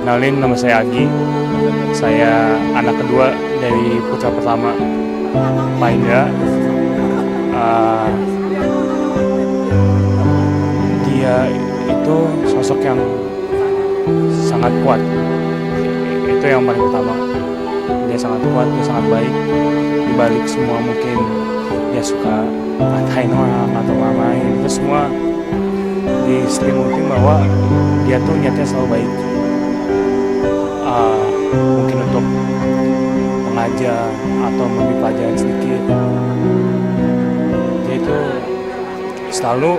Kenalin, nama saya Agi. Saya anak kedua dari putra pertama Pak Indra. Dia itu sosok yang sangat kuat. Itu yang paling utama. Dia sangat kuat, dia sangat baik. Di balik semua mungkin dia suka ngatain orang atau ngamain, itu semua diselimuti bahwa dia tuh niatnya selalu baik. Mungkin untuk mengajar atau memberi pelajaran sedikit, dia itu selalu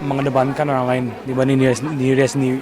mengedepankan orang lain dibanding diri sendiri.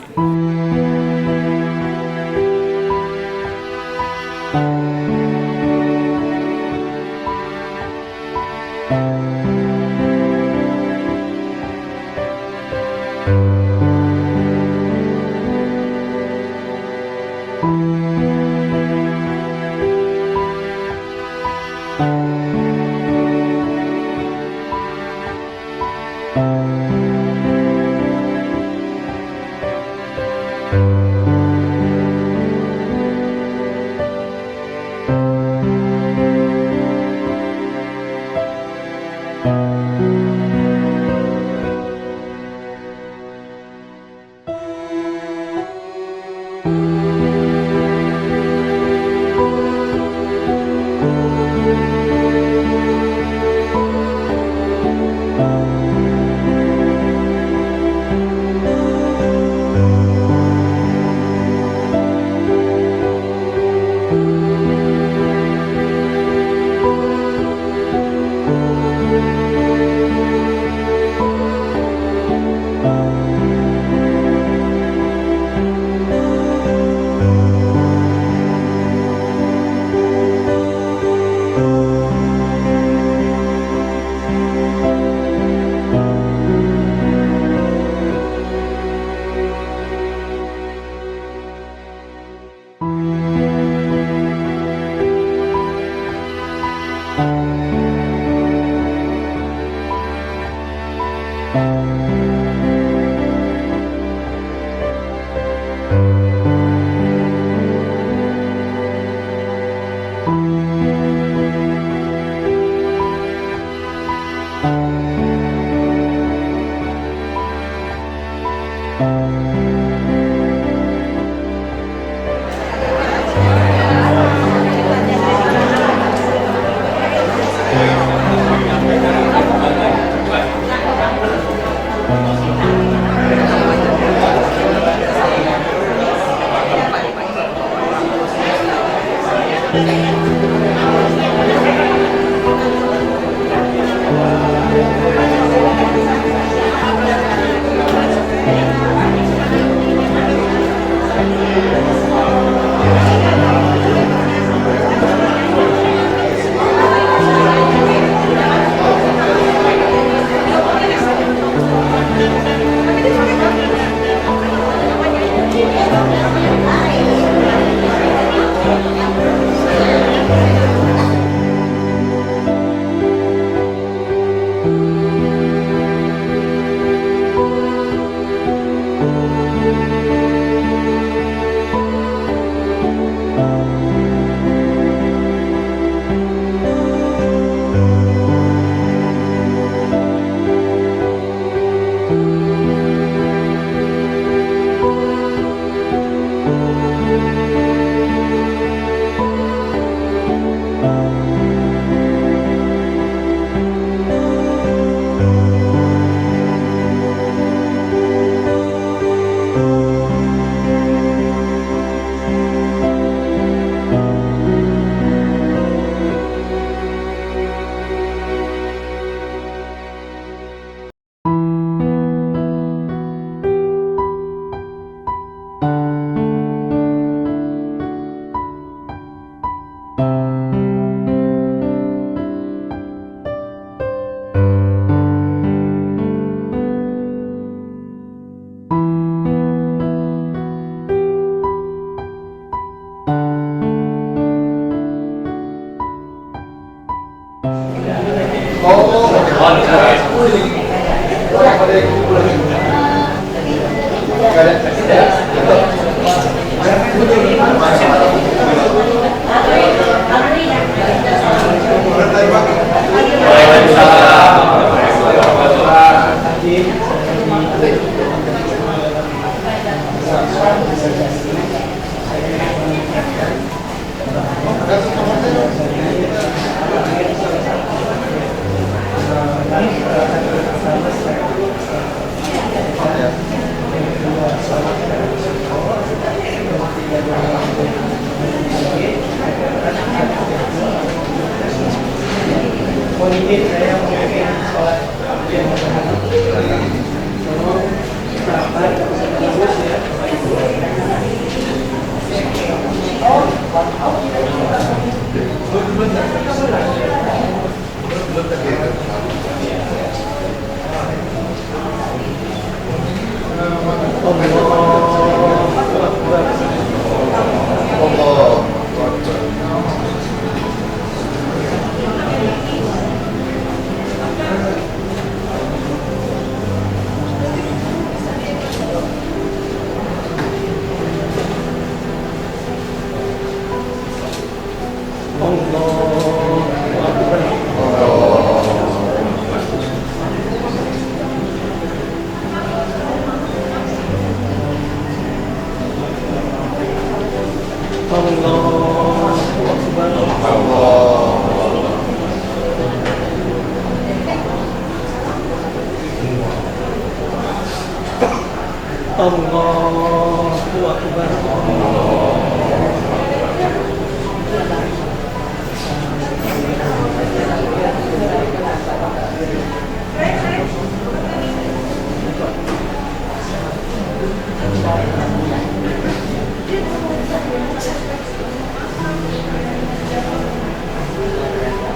Allahu Akbar.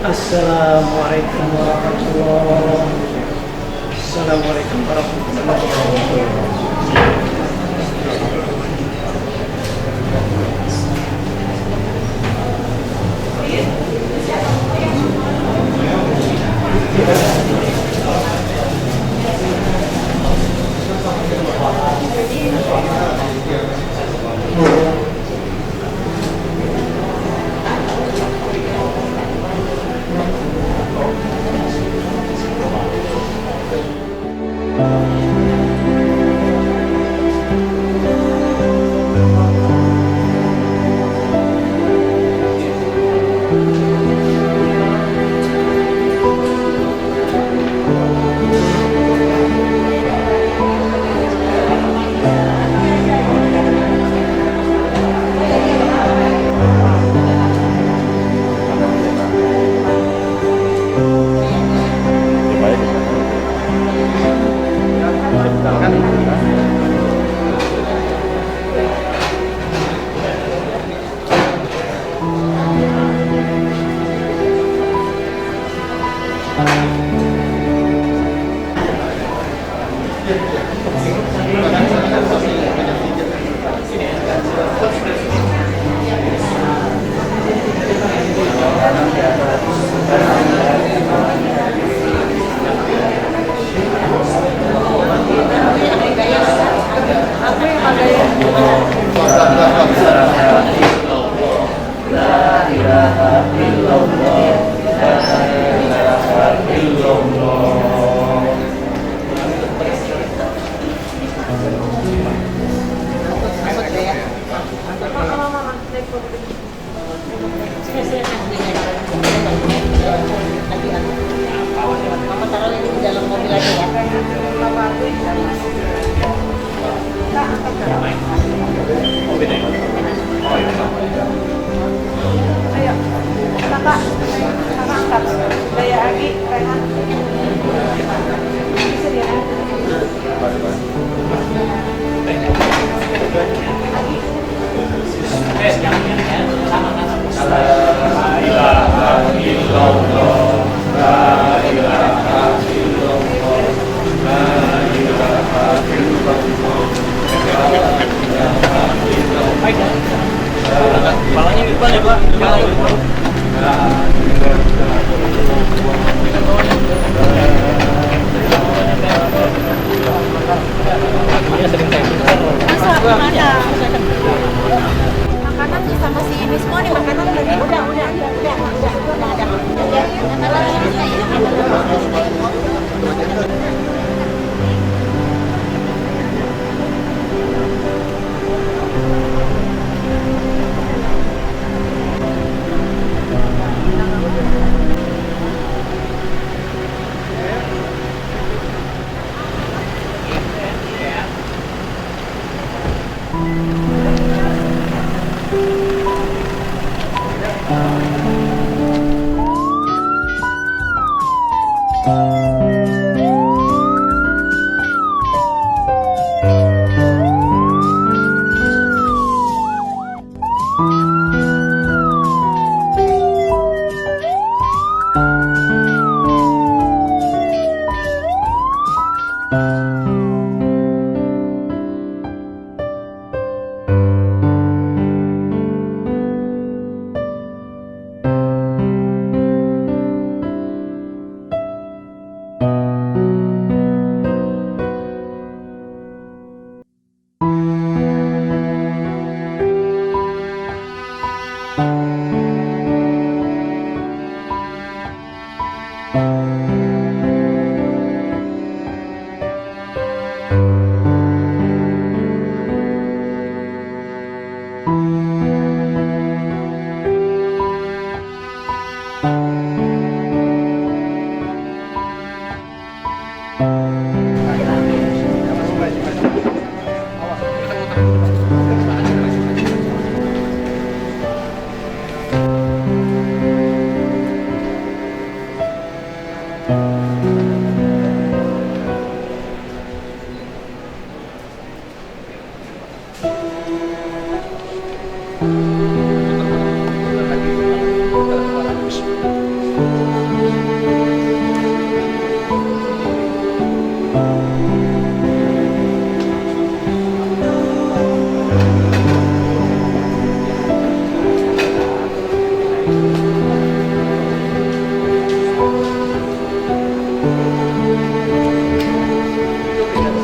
Assalamualaikum warahmatullahi wabarakatuh. Assalamualaikum warahmatullahi wabarakatuh.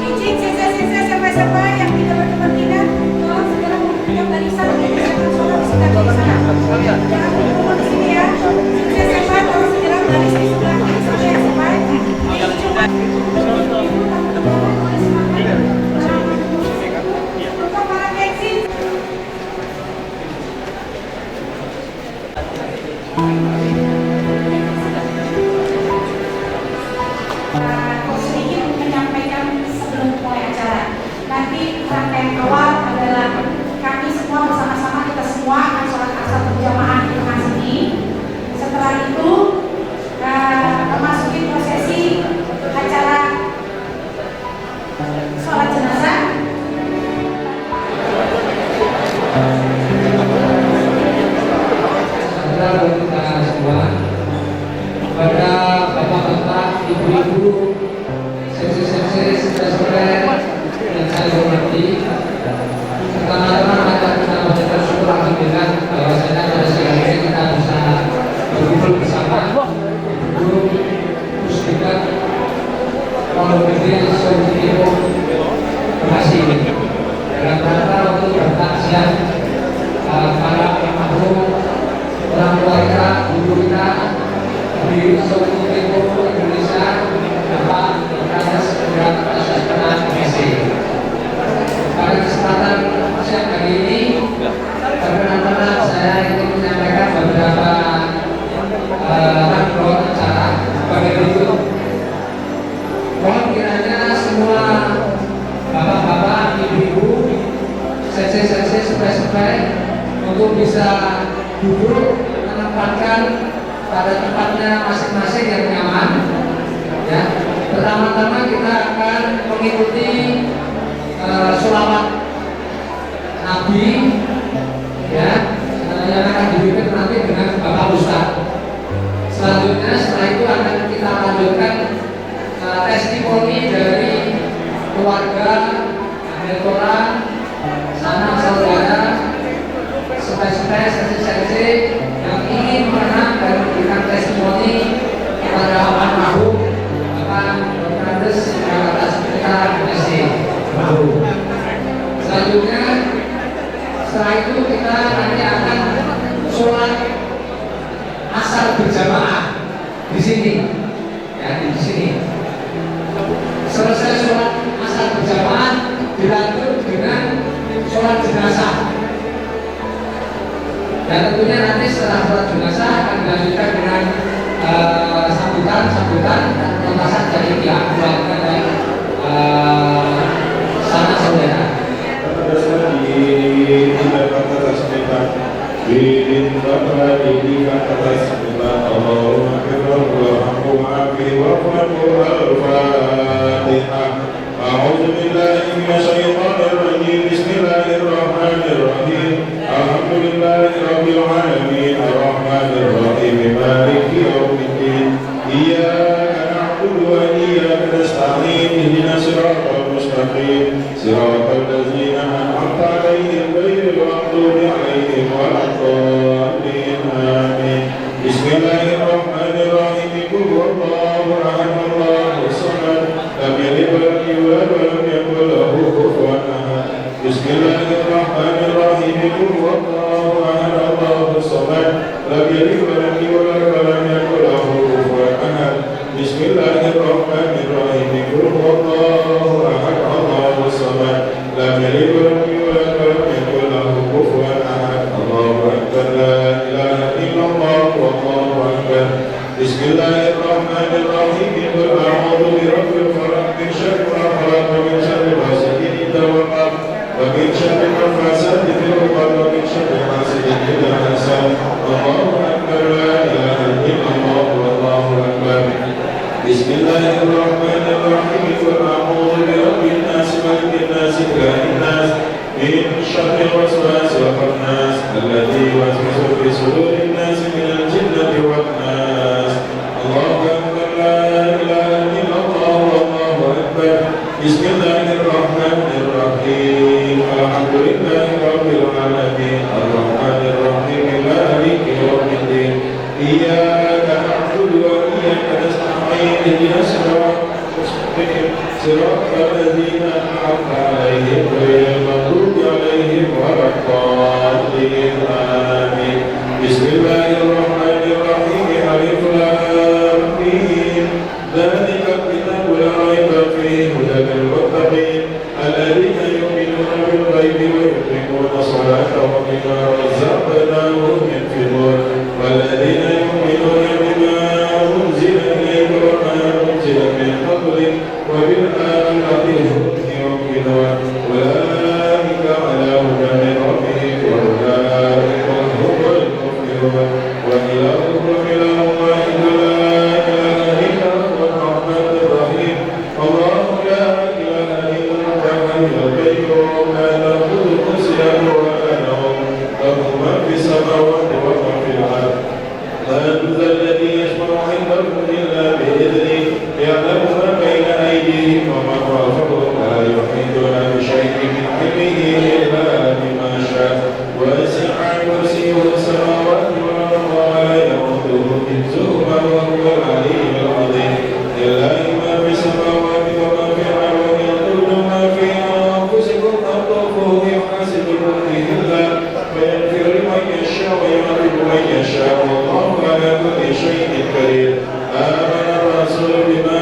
Izin sisa-sisa siapa-siapa yang tidak berkepentingan tolong segera menghentikan barisan dan silakan sholat di sebelah kiri sana. Jangan berkumpul di sini ya. Sisa-sisa tolong segera baris di sebelah kiri sana ya sampai. Ini cuma untuk para bensin. Sedikit menyampaikan sebelum mulai acara. Nanti rangkaian awal adalah kami semua bersama-sama, kita semua akan sholat asar berjamaah di tengah sini. Setelah itu memasuki prosesi acara sholat jenazah. Saudara kita semua, kepada bapak-bapak, ibu-ibu, seksi-seksi, saudara-saudara yang saya hormati, pertama-tama akan kita mengucapkan syukur alhamdulillah bahwasanya pada siang ini kita bisa berkumpul bersama guru Pusdikat Pondok Gede Sultan Ibu Bekasi dalam rangka untuk bertakziah para almarhum orang tua kita, guru kita di Sultan Ibu Indonesia, Bapak Rajas Berat Asasana MSc. Pada kesempatan siang hari ini, perkenalkan saya ingin menyampaikan beberapa rangkaian acara sebagai berikut. Mohon kiranya semua bapak-bapak, ibu-ibu, seksi-seksi, supaya untuk bisa duduk menempatkan pada tempatnya masing-masing yang nyaman. Ya, pertama-tama kita akan mengikuti sholawat Nabi, ya, yang akan dipimpin nanti dengan Bapak Ustadz. Selanjutnya setelah itu akan kita lanjutkan testimoni dari keluarga, direktorat, sanak saudara, supaya seksi-seksi yang ingin menang dan memberikan testimoni kepada almarhum Bapak Dr. Andes Jakarta Sekitar MSc. Selanjutnya, setelah itu kita nanti akan sholat asar berjamaah di sini, ya, di sini. Selesai sholat asar berjamaah dilanjut dengan sholat jenazah. Dan tentunya nanti setelah sholat jenazah akan dilanjutkan dengan sambutan الفاتحة. أعوذ بالله من الشيطان الرجيم. بسم الله الرحمن الرحيم. الحمد لله رب العالمين الرحمن الرحيم مالك يوم الدين. إياك نعبد وإياك نستعين. اهدنا الصراط المستقيم صراط الذين أنعمت عليهم غير المغضوب عليهم ولا الضالين. آمين. بسم الله الرحمن الرحيم. قل هو الله أحد الله الصمد لم يلد ولم يولد ولم يكن له كفوا أحد. بسم الله الرحمن الرحيم. قل هو الله أحد الله الصمد لم يلد ولم يولد ولم يكن له كفوا أحد. بسم الله الرحمن الرحيم. قل هو الله أحد الله الصمد لم يلد ولم يولد ولم يكن له كفوا أحد. الله أكبر. لا إله إلا الله والله أكبر. بسم الله الرحمن الرحيم. قل أعوذ برب الفلق من شر ما خلق ومن شر غاسق إذا وقب ومن شر النفاثات في العقد ومن شر حاسد إذا حسد. الله أكبر. لا إله إلا الله والله أكبر. بسم الله الرحمن الرحيم. قل أعوذ برب الناس ملك الناس إله الناس من شر الوسواس الخناس الذي يوسوس في صدور الناس من الجنة والناس. الله أكبر. لا إله إلا الله والله أكبر. بسم الله الرحمن الرحيم. الحمد لله رب العالمين الرحمن الرحيم مالك يوم الدين. إياك نعبد وإياك نستعين. اهدنا الصراط المستقيم صراط الذين أنعمت عليهم غير المغضوب عليهم ولا الضالين. آمين. بسم الله الرحمن الرحيم. ألف لام ميم. ذلك الكتاب لا ريب فيه هدى للمتقين الذين يؤمنون بالغيب ويقيمون الصلاة ومما رزقناهم ينفقون والذين يؤمنون بما أنزل إليك وما أنزل من قبلك وبالآخرة هم يؤمنون أولئك على هدى من ربهم وأولئك هم المفلحون. وإلهكم إله واحد لا إله إلا هو الرحمن الرحيم. الله لا إله إلا هو الحي القيوم لا تأخذه سنة ولا نوم له ما في السماوات وما في الأرض. من ذا الذي يشفع عنده إلا بإذنه يعلم ما بين أيديهم وما خلفهم لا يحيطون بشيء من علمه إلا بما شاء. وسع كرسيه السماوات والأرض ولا يئوده حفظهما وهو العلي العظيم. لله ما في السماوات وما في الأرض ويقول ما في أنفسكم أن تخفوه يحاسبكم به الله ويغفر لمن يشاء ويعذب من يشاء والله على كل شيء قدير. آمن الرسول بما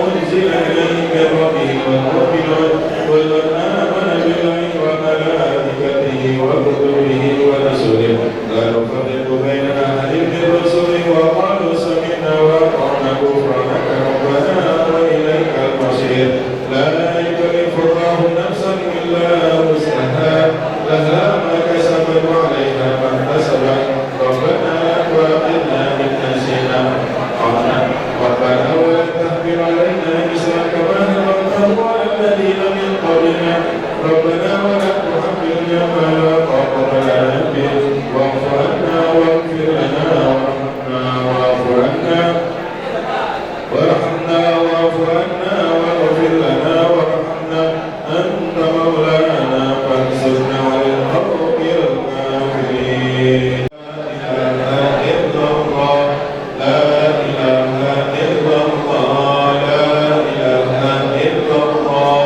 أنزل إليه من ربه والمؤمنون كل آمن بالله وملائكته وكتبه ورسله لا نفرق بين أحد من رسله وقالوا سمعنا وأطعنا غفرانك ربنا وإليك المصير. لا يكلف الله نفسا إلا وسعها لها ما كسبت وعليها ما اكتسبت. ربنا لا تؤاخذنا إن نسينا أخطأنا ربنا ولا تحمل علينا إصرا كما حملته على الذين من قبلنا ربنا ولا تحملنا ما لا طاقة لنا به واعف عنا واغفر لنا وارحمنا واعف عنا واغفر لنا وارحمنا أنت مولانا فانصرنا على القوم الكافرين. لا إله إلا الله لا إله إلا الله لا إله إلا الله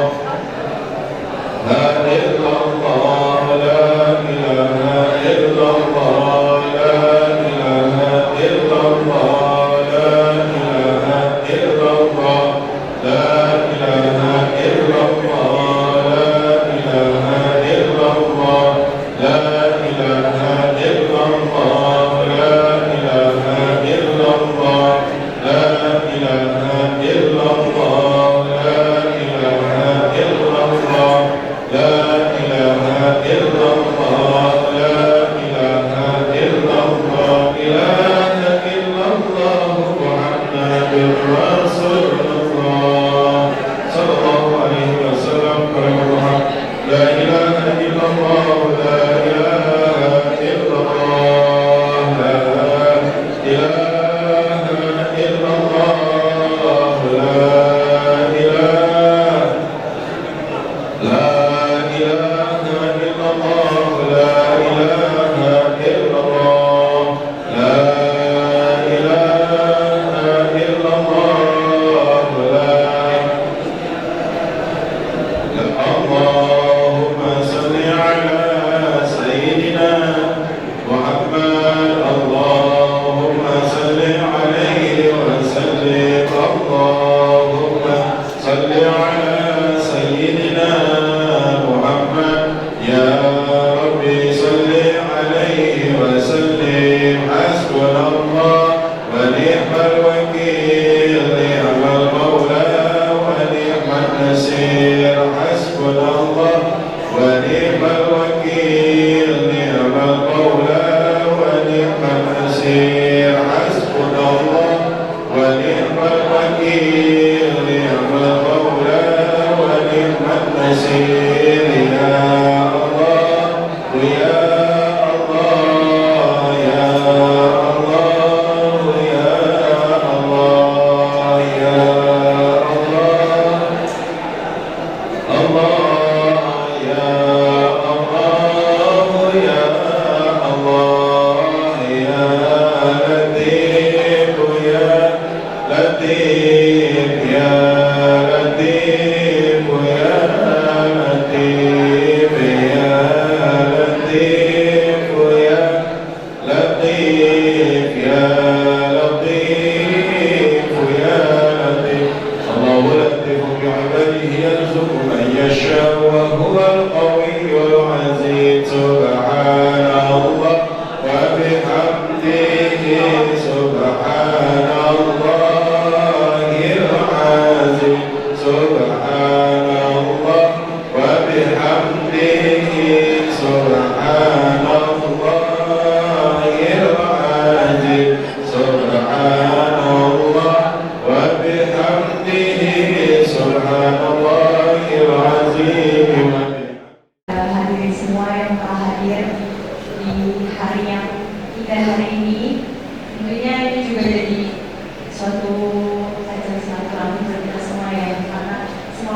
لا إله إلا الله لا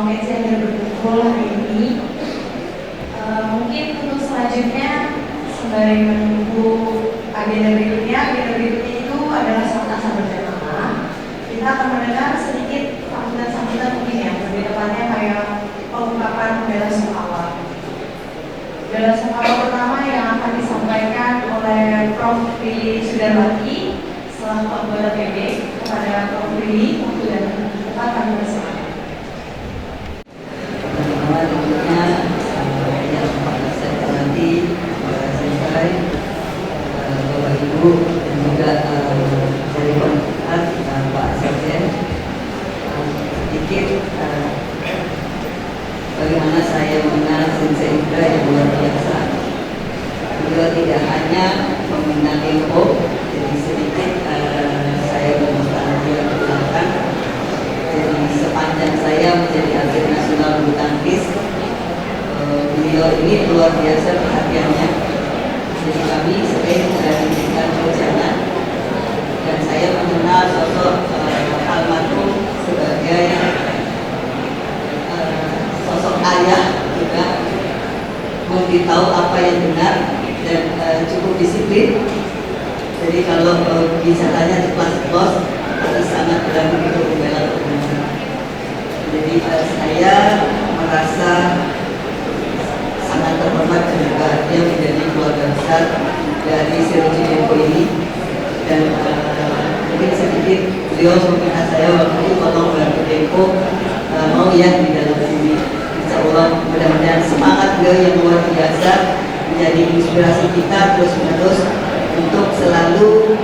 semua fans yang berkumpul hari ini. Mungkin untuk selanjutnya sembari menunggu agenda berikutnya itu adalah sambutan bersama. Kita akan mendengar sedikit sambutan mungkin ya, lebih tepatnya kayak pengungkapan bela sungkawa. Bela sungkawa pertama yang akan disampaikan oleh Prof. Willy Sudarwati selaku anggota PB. Kepada Prof. Willy, waktu dan tempat kami bersama. Bapak Ibu dan juga dari pemerintah Pak Sekjen, sedikit bagaimana saya mengenal Sensei Indra yang luar biasa. Beliau tidak hanya membina Tempo, jadi sedikit saya bernostalgia dia ke belakang. Jadi sepanjang saya menjadi atlet nasional bulu tangkis, beliau ini luar biasa perhatiannya. Jadi kami sering diberikan ujangan dan saya mengenal sosok almarhum sebagai sosok ayah juga, memberitahu apa yang benar dan cukup disiplin. Jadi kalau bisa tanya di kelas bos, harus sangat berani untuk membela kebenaran. Jadi saya merasa sangat terhormat dan juga dia menjadi keluarga besar dari Seroji Tempo ini. Dan mungkin sedikit beliau meminta saya waktu itu tolong bantu Tempo mau ya di dalam sini. Insya Allah mudah-mudahan semangat beliau yang luar biasa menjadi inspirasi kita terus-menerus untuk selalu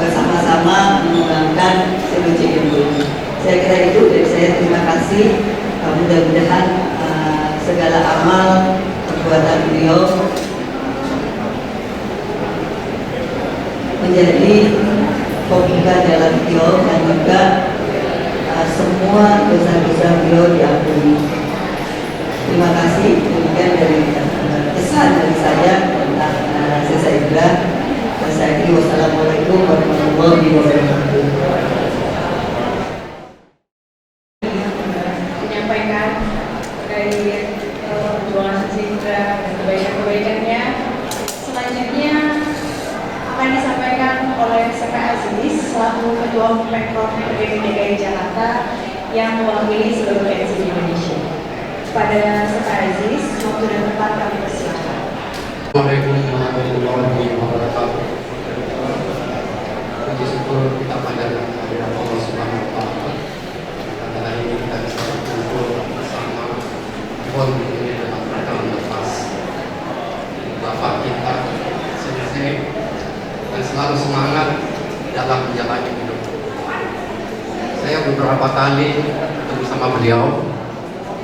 bersama-sama mengembangkan Seroji Tempo ini. Saya kira itu dari saya. Terima kasih. Mudah-mudahan segala amal perbuatan beliau menjadi pembuka jalan beliau dan juga semua dosa-dosa beliau diampuni. Terima kasih. Demikian dari pesan dari saya tentang Sensei Indra. Wassalamualaikum warahmatullahi wabarakatuh. Menyampaikan dari perjuangan Sindra dan kebaikan-kebaikannya. Selanjutnya akan disampaikan oleh CP Aziz selaku Ketua Pemprov DKI Jakarta yang mewakili seluruh PSI Indonesia. Pada CP Aziz, waktu dan tempat kami persilakan. Assalamualaikum warahmatullahi wabarakatuh. Puji syukur kita panjatkan kehadirat Allah Subhanahu wa taala. Pada hari ini kita bisa berkumpul bersama pon ini dalam rangka melepas Bapak kita Sensei dan selalu semangat dalam menjalani hidup. Saya beberapa kali bersama beliau,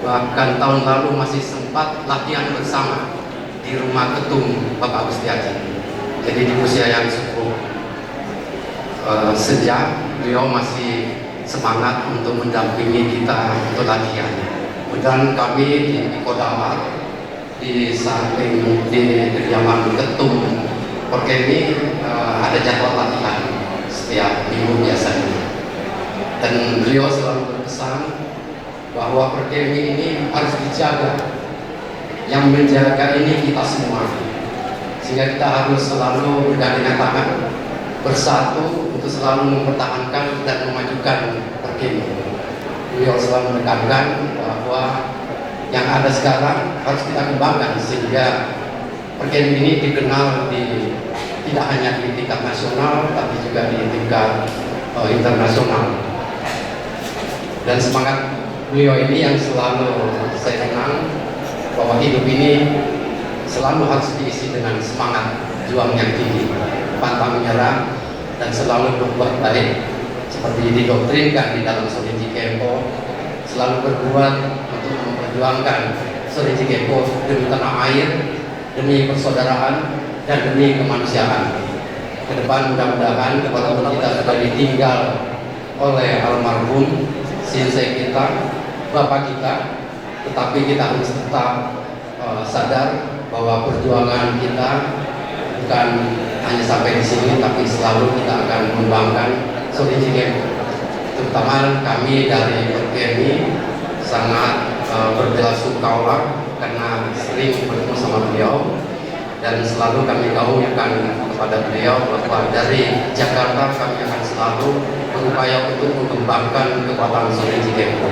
bahkan tahun lalu masih sempat latihan bersama di rumah ketum Bapak Agustiaji. Jadi di usia yang cukup sejak beliau masih semangat untuk mendampingi kita untuk latihan. Dan kami di Kodamar di samping di kediaman ketum Porkemi ada jadwal latihan setiap minggu biasanya. Dan beliau selalu berpesan bahwa Porkemi ini harus dijaga. Yang menjaga ini kita semua, sehingga kita harus selalu bergandengan tangan bersatu untuk selalu mempertahankan dan memajukan Porkemi. Beliau selalu menekankan bahwa yang ada sekarang harus kita kembangkan sehingga Porkemi ini dikenal tidak hanya di tingkat nasional tapi juga di tingkat internasional. Dan semangat beliau ini yang selalu saya kenang, bahwa hidup ini selalu harus diisi dengan semangat juang yang tinggi, pantang menyerah, dan selalu berbuat baik seperti didoktrinkan di dalam Sorinji Kempo, selalu berbuat untuk memperjuangkan Sorinji Kempo demi tanah air, demi persaudaraan, dan demi kemanusiaan. Ke depan mudah-mudahan walaupun kita sudah ditinggal oleh almarhum Sensei kita, Bapak kita, tetapi kita harus tetap sadar bahwa perjuangan kita bukan hanya sampai di sini, tapi selalu kita akan mengembangkan Sorinji Kempo. Terutama kami dari Porkemi sangat sangat berbelasungkawa karena sering bertemu sama beliau, dan selalu kami gaungkan kepada beliau bahwa dari Jakarta kami akan selalu berupaya untuk mengembangkan kekuatan Sorinji Kempo.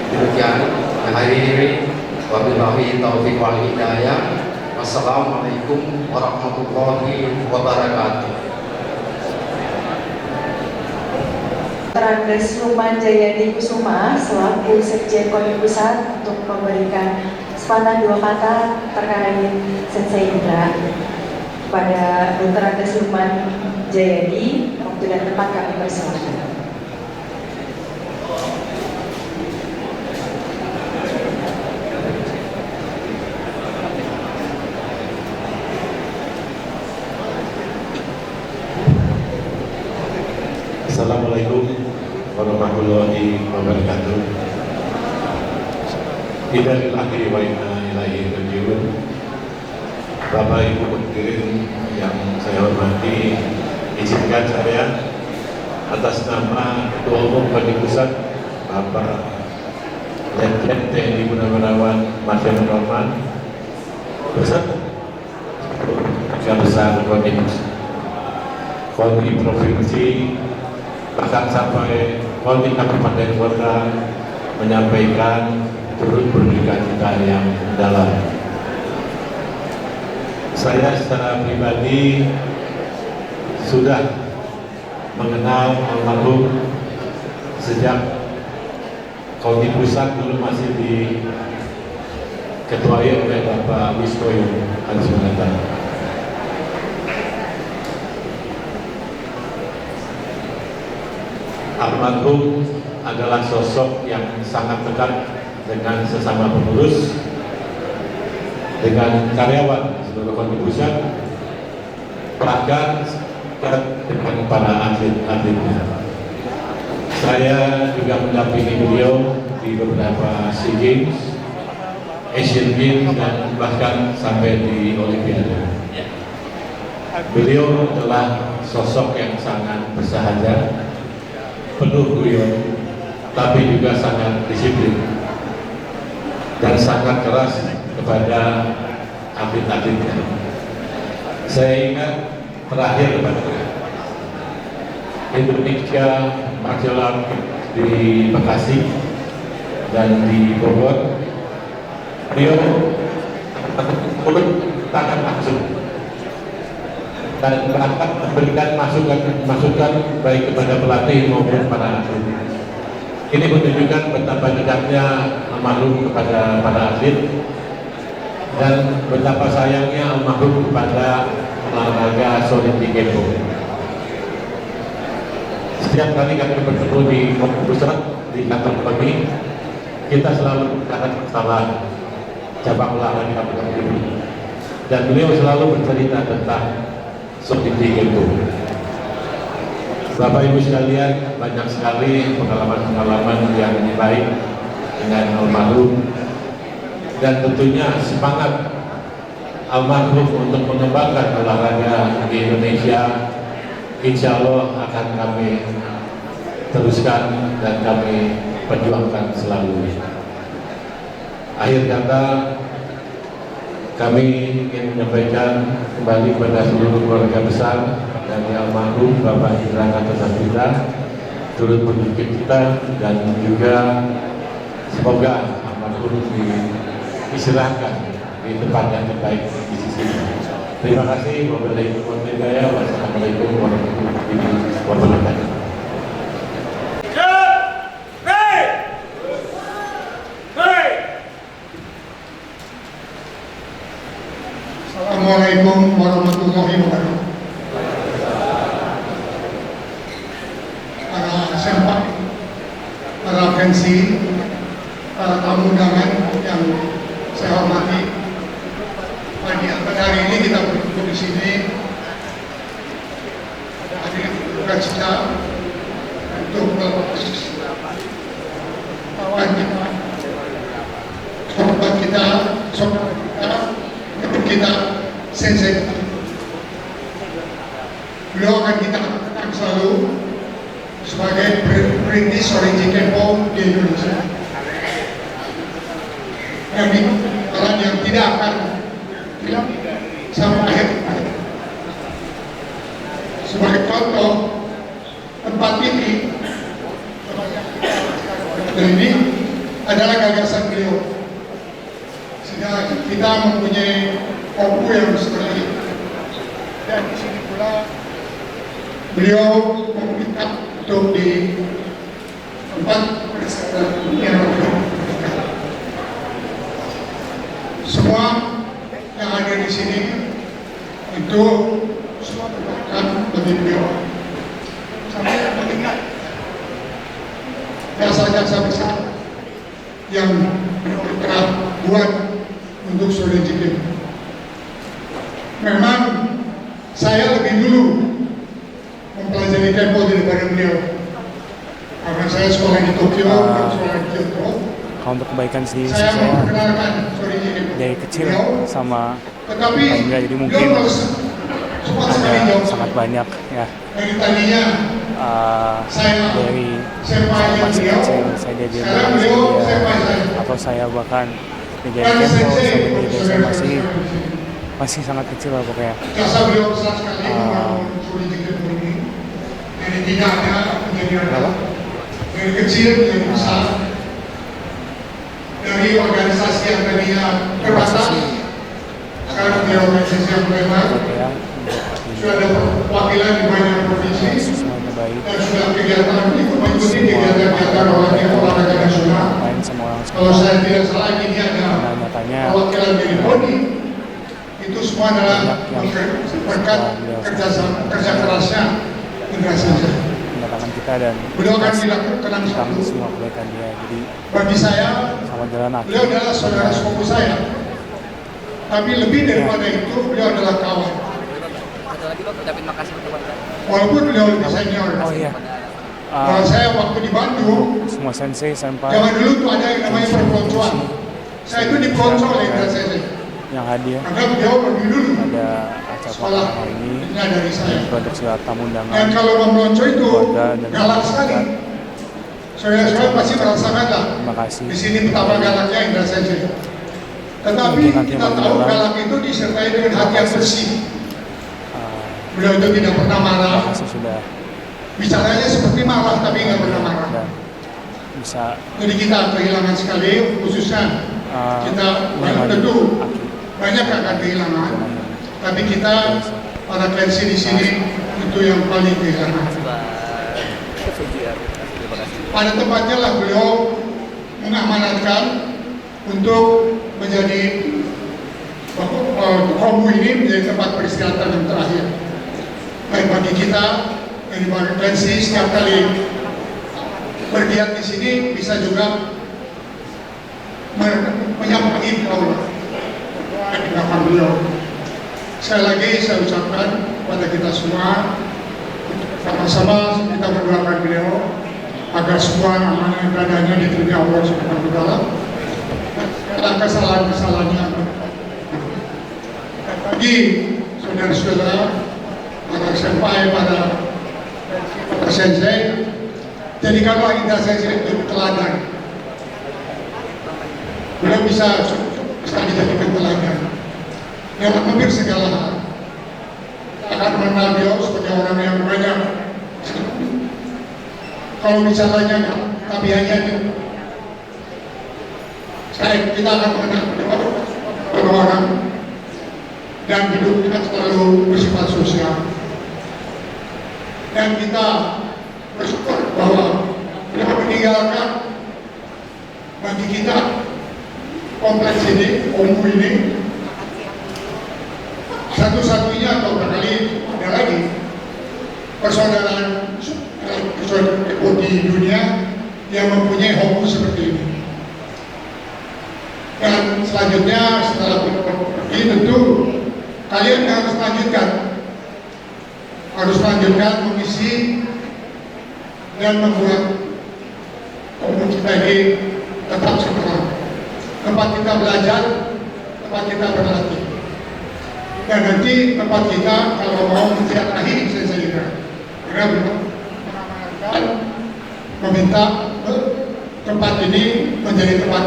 Demikian, mengakhiri, wabillahi taufiq wal hidayah. Wassalamualaikum warahmatullahi wabarakatuh. Terangga Sluman Jayadi Kusuma selaku Sekjen KONI Pusat untuk memberikan sepatah dua kata terkait Sensei Indra. Pada Dr. Agus Sluman Jayadi, waktu dan tempat kami persilakan. Assalamualaikum warahmatullahi wabarakatuh. Inna lillahi wa inna ilaihi raji'un. Bapak Ibu hadirin yang saya hormati, izinkan saya atas nama Ketua Umum KONI Pusat Bapak Letjen TNI Purnawirawan Marsiano Norman beserta besar KONI Provinsi, bahkan sampai KONI Kabupaten Kota menyampaikan turut berduka cita yang dalam. Saya secara pribadi sudah mengenal almarhum sejak KONI Pusat dulu masih diketuai oleh Bapak Wiswoyo Ansunatan. Almarhum adalah sosok yang sangat dekat dengan sesama pengurus, dengan karyawan seluruh KONI Pusat, bahkan dengan para atlet-atletnya. Saya juga mendampingi beliau di beberapa SEA Games, Asian Games, dan bahkan sampai di Olimpiade. Beliau adalah sosok yang sangat bersahaja, penuh guyon, tapi juga sangat disiplin dan sangat keras kepada atlet-atletnya. Saya ingat terakhir Indonesia Martial Art di Bekasi dan di Bogor, beliau tangan langsung dan bahkan memberikan masukan baik kepada pelatih maupun para atlet. Ini menunjukkan betapa dekatnya almarhum kepada para atlet dan betapa sayangnya almarhum kepada olahraga Sorinji Kempo. Setiap kali kami bertemu di KONI Pusat, di kantor kami, kita selalu bicara masalah cabang olahraga ini, dan beliau selalu bercerita tentang Sorinji Kempo. Bapak Ibu sekalian, banyak sekali pengalaman-pengalaman yang baik dengan almarhum, dan tentunya semangat almarhum untuk mengembangkan olahraga di Indonesia, insya Allah akan kami teruskan dan kami perjuangkan selalu. Akhir kata, kami ingin menyampaikan kembali kepada seluruh keluarga besar dari almarhum Bapak Indra Kartasasmita, turut berduka cita, dan juga semoga almarhum diistirahatkan di tempat yang terbaik di sisinya. Terima kasih. Wassalamualaikum warahmatullahi wabarakatuh. Assalamualaikum warahmatullahi wabarakatuh. Para sempak, para pensi, para tamu undangan yang saya hormati, pada hari ini kita berkumpul di sini hadir berduka cita untuk kawan kita, saudara kita, Sensei. Beliau akan kita kenang selalu sebagai perintis Sorinji Kempo di Indonesia. jalan yang tidak akan hilang sampai akhir. Sebagai contoh, tempat ini adalah gagasan beliau. Sehingga kita mempunyai kompu yang seperti ini. Dan di sini pula beliau meminta untuk di tempat yang semua yang ada di sini itu semua merupakan bagi beliau. Sampai mengingat jasa-jasa besar yang beliau telah buat untuk Saudara Jikin. Memang saya lebih dulu mempelajari tempo daripada beliau, karena saya sekolah di Tokyo dan sekolah di Kyoto. Kalau untuk kebaikan sendiri Saya saya memperkenalkan Saudara Jikin dari kecil sama tetapi alhamdulillah, jadi mungkin beliau cepat sekali ada jauh. sangat banyak ya Dari tadinya dari senpai yang masih beliau, kecil saya diajarin sekarang dari beliau dia, senpai saya. atau saya bahkan diajarin Dan tempo sensei, sampai dari saya saudara-saudara. masih sangat kecil lah pokoknya. Jasa beliau besar sekali membangun Saudara Jikin ini. Dari tidak ada menjadi ada. Dari kecil menjadi besar. Dari organisasi yang tadinya terbatas, sekarang menjadi organisasi yang lebar. Ya, Sudah ada perwakilan di banyak provinsi semuanya baik. dan sudah kegiatan mengikuti kegiatan-kegiatan olahraga nasional. Main sama orang Kalau saya tidak salah ini ada nyatanya perwakilan dari BONI. Itu semua adalah berkat kerja kerasnya Indra Senja. mendatangkan kita dan Beliau akan dilakukan kami satu. semua kebaikan dia. Jadi Bagi saya, sama jalan akhir. beliau adalah saudara sepupu saya. Tapi lebih daripada itu, beliau adalah kawan. Walaupun beliau lebih senior. Oh iya. Kalau saya waktu di Bandung, Semua sensei sampai zaman dulu tuh ada yang namanya perpeloncoan. Saya itu dipelonco oleh Indra Senja. yang hadir Karena beliau lebih dulu pada acara sekolah hari ini ini dari saya. untuk segala tamu undangan Dan kalau memelonco itu keluarga dan galak sekali. Saudara-saudara pasti merasakan lah. terima kasih. Di sini betapa galaknya Indra Senja. Tetapi Mungkin nanti kita makin tahu dalam. galak itu disertai dengan hati yang bersih. Ah, Beliau itu tidak pernah marah. terima kasih sudah Bicaranya seperti marah tapi nggak pernah marah. dan bisa Jadi kita kehilangan sekali, khususnya kita tentu banyak yang akan kehilangan. Tapi kita para klensi di sini itu yang paling kehilangan. Pada tempatnya lah beliau mengamanatkan untuk menjadi kombu ini menjadi tempat peristirahatan yang terakhir. Baik bagi kita dari para klensi setiap kali bergiat di sini bisa juga menyampai kaulah di belakang beliau. Sekali lagi saya ucapkan kepada kita semua, sama-sama kita berdoakan beliau agar semua amanah ibadahnya diterima Allah Subhanahu wa taala. Dalam kesalahan-kesalahannya. Bagi saudara-saudara, para senpai, para sensei, jadikanlah Indra Senja itu teladan. Beliau bisa dijadikan teladan dalam hampir segala hal. Kita akan mengenal beliau sebagai orang yang banyak. Kalau misalnya tapi hanya itu, kita akan mengenal beliau sebagai orang dan hidupnya selalu bersifat sosial. Dan kita bersyukur bahwa beliau meninggalkan bagi kita kompleks ini, kombu ini, satu-satunya atau barangkali ada lagi persaudaraan di dunia yang mempunyai hobi seperti ini. Dan selanjutnya setelah ini tentu kalian harus lanjutkan mengisi dan membuat kombu kita ini tetap sekolah, tempat kita belajar, tempat kita berlatih. Dan nanti tempat kita kalau mau menziarahi Senja, karena beliau mengamanatkan meminta tempat ini menjadi tempat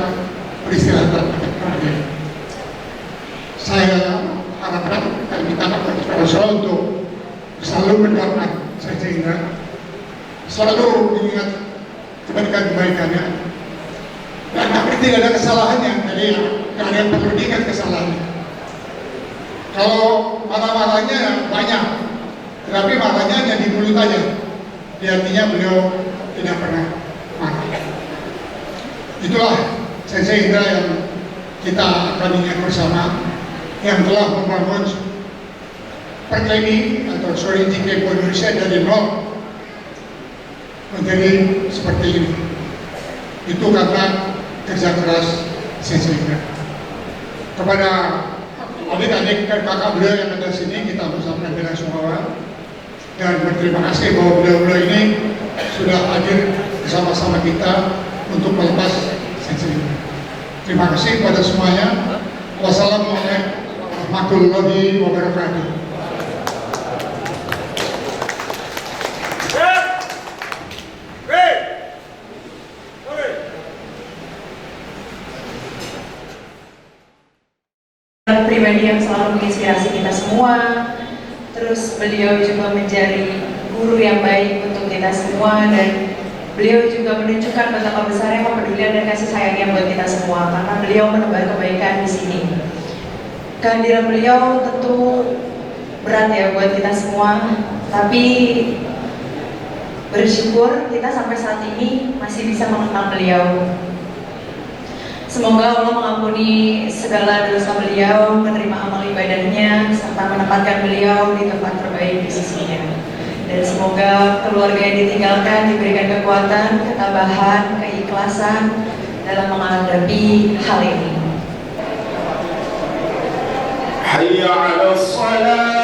peristirahatan. Saya harapkan dan kita kepada saudara untuk selalu mendoakan Sensei Indra, selalu mengingat kebaikan-kebaikannya, dan tapi tidak ada kesalahannya, jadi tidak ada yang perlu diingat kesalahannya. Kalau marah-marahnya banyak, tetapi marahnya hanya di mulut aja, artinya beliau tidak pernah marah. Itulah Sensei Indra yang kita akan ingat bersama, yang telah membangun Perklini atau Sorinji Kepo Indonesia dari nol menjadi seperti ini. Itu karena kerja keras Sensei Indra. Kepada adik-adik dan kakak beliau yang ada di sini, kita bersama dengan semua dan berterima kasih bahwa beliau-beliau ini sudah hadir bersama-sama kita untuk melepas Sensei Indra. Terima kasih kepada semuanya. Wassalamualaikum warahmatullahi wabarakatuh. Pribadi yang selalu menginspirasi kita semua. Terus beliau juga menjadi guru yang baik untuk kita semua, dan beliau juga menunjukkan betapa besarnya kepedulian dan kasih sayangnya buat kita semua, karena beliau menebar kebaikan di sini. Kehadiran beliau tentu berat ya buat kita semua, tapi bersyukur kita sampai saat ini masih bisa mengenal beliau. Semoga Allah mengampuni segala dosa beliau, menerima amal ibadahnya, serta menempatkan beliau di tempat terbaik di sisinya. Dan semoga keluarga yang ditinggalkan diberikan kekuatan, ketabahan, keikhlasan dalam menghadapi hal ini. Hayya 'ala shalah.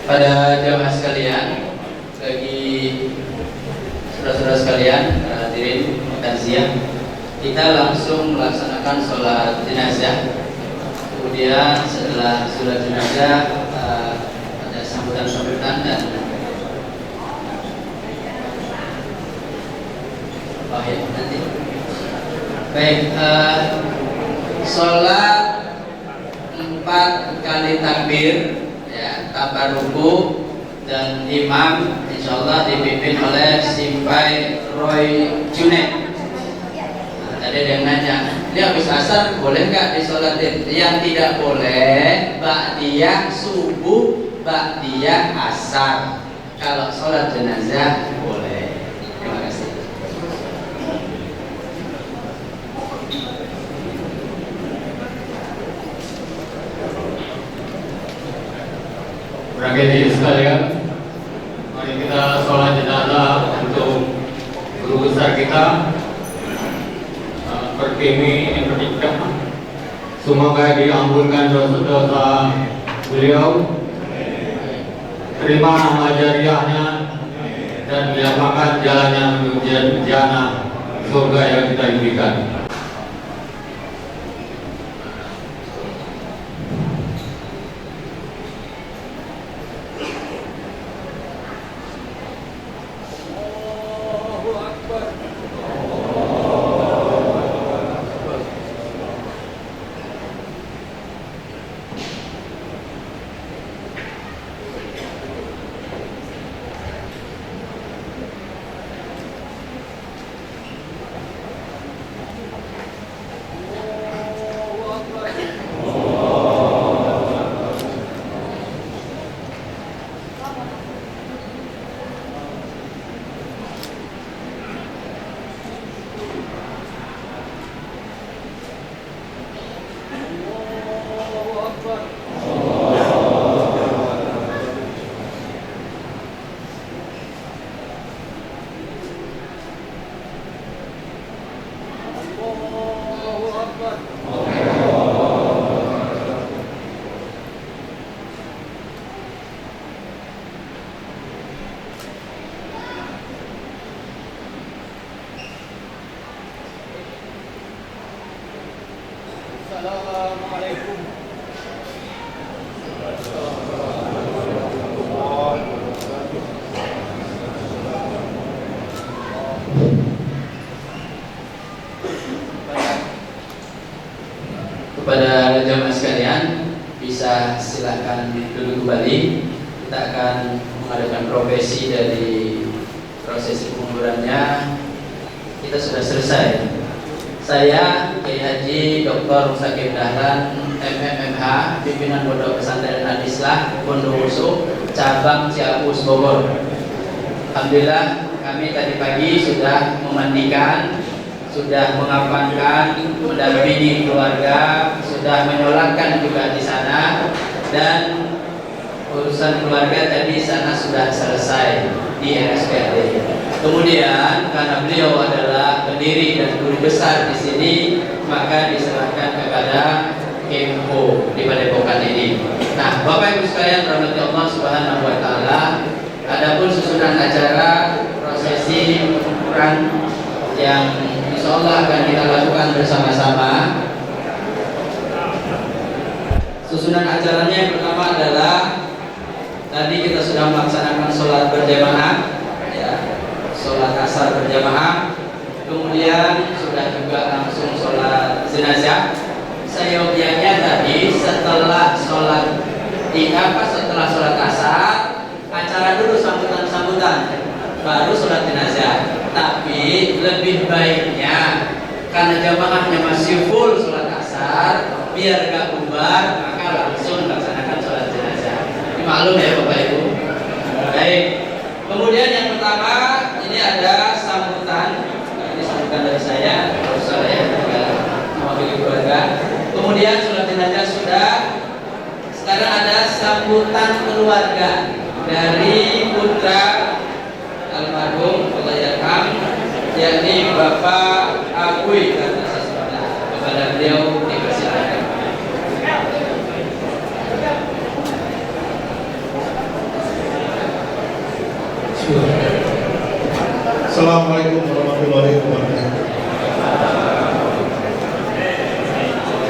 Pada jamaah sekalian, bagi saudara-saudara sekalian, hadirin takziah, kita langsung melaksanakan sholat jenazah. Kemudian setelah sholat jenazah ada sambutan-sambutan dan nanti. Baik, sholat 4 kali takbir, kabar ruku, dan imam insyaallah dipimpin oleh Simpai Roy Junet. Tadi ada yang nanya, ini habis asar boleh nggak disolatin? Yang tidak boleh ba'diyah subuh, ba'diyah asar. Kalau sholat jenazah boleh. Terima kasih. Hadirin sekalian, mari kita sholat jenazah untuk guru besar kita, Pertiwi Indonesia. Semoga diampunkan dosa-dosa beliau, terima nama jariahnya, dan dilapangkan jalannya menuju jannah surga yang kita impikan. Assalamualaikum. Kepada jamaah sekalian, bisa silakan duduk kembali. Kita akan mengadakan profesi dari prosesi pengundurannya. Kita sudah selesai. Saya Kiai Haji Dr. Musakib Dahlan MMMH, pimpinan Pondok Pesantren Al-Islah Bondowoso, cabang Ciapus Bogor. Alhamdulillah kami tadi pagi sudah memandikan, sudah mengapankan, mendampingi keluarga, sudah menyolatkan juga di sana, dan urusan keluarga tadi sana sudah selesai di RSPAD. Kemudian karena beliau adalah pendiri dan guru besar di sini, maka diserahkan kepada Kempo di Padepokan ini. Nah, Bapak Ibu sekalian rahmati Allah Subhanahu wa taala, adapun susunan acara prosesi pengukuran yang insyaallah akan kita lakukan bersama-sama. Susunan acaranya yang pertama adalah tadi kita sudah melaksanakan sholat berjamaah, ya, sholat asar berjamaah. Kemudian sudah juga langsung sholat jenazah. Seyogianya tadi setelah sholat setelah sholat asar, acara dulu sambutan, baru sholat jenazah. Tapi lebih baiknya karena jamaahnya masih full sholat asar, biar gak bubar, maka langsung melaksanakan sholat jenazah. Maklum ya Bapak Ibu. Baik. Kemudian yang pertama ini ada sambutan. Ini sambutan dari saya, Profesor ya, mewakili keluarga. Kemudian sholat jenazah sudah. Sekarang ada sambutan keluarga dari putra almarhum Allah yarham, yakni Bapak Agui. Kepada beliau dipersilakan. Assalamualaikum warahmatullahi wabarakatuh.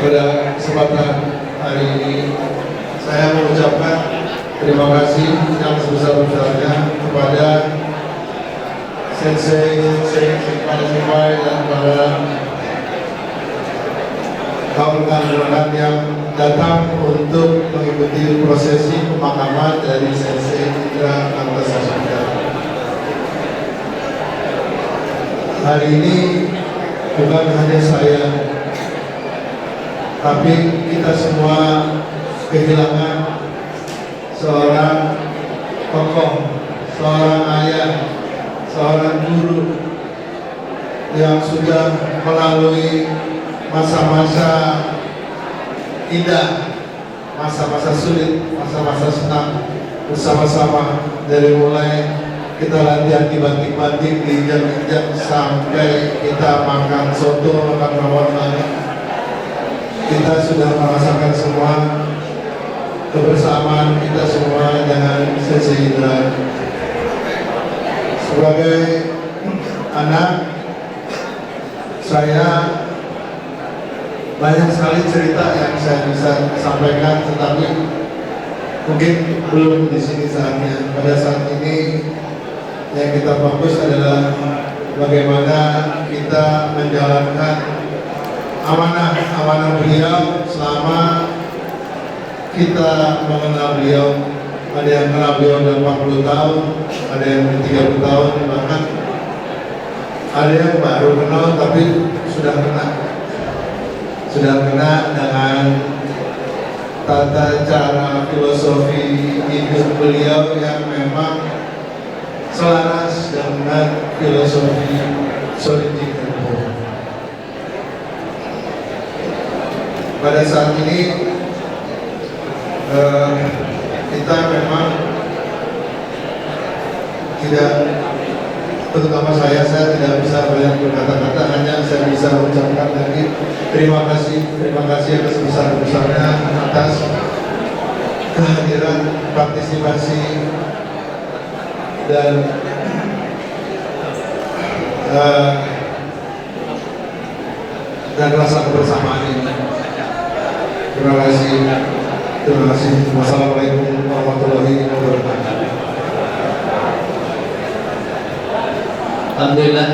Pada kesempatan hari ini saya mengucapkan terima kasih yang sebesar-besarnya kepada sensei, dan para kaum rekan yang datang untuk mengikuti prosesi pemakaman dari Sensei Indra Antasasudha. Hari ini bukan hanya saya, tapi kita semua kehilangan seorang tokoh, seorang ayah, seorang guru yang sudah melalui masa-masa indah, masa-masa sulit, masa-masa senang bersama-sama, dari mulai kita latihan di banting-banting, diinjak-injak, sampai kita makan soto, makan rawon lagi. Kita sudah merasakan semua kebersamaan kita semua dengan Sensei Indra. Sebagai anak, saya banyak sekali cerita yang saya bisa sampaikan, tetapi mungkin belum di sini saatnya. Pada saat ini yang kita fokus adalah bagaimana kita menjalankan amanah beliau selama kita mengenal beliau. Ada yang kenal beliau udah 40 tahun, ada yang 30 tahun, bahkan ada yang baru kenal tapi sudah kena dengan tata cara filosofi hidup beliau yang memang selaras dengan filosofi Sorinji Kempo. Pada saat ini kita memang tidak, terutama saya tidak bisa banyak berkata-kata, hanya saya bisa ucapkan lagi terima kasih yang sebesar-besarnya atas kehadiran, partisipasi dan rasa kebersamaan ini. Terima kasih. Terima kasih. Wassalamualaikum warahmatullahi wabarakatuh. Alhamdulillah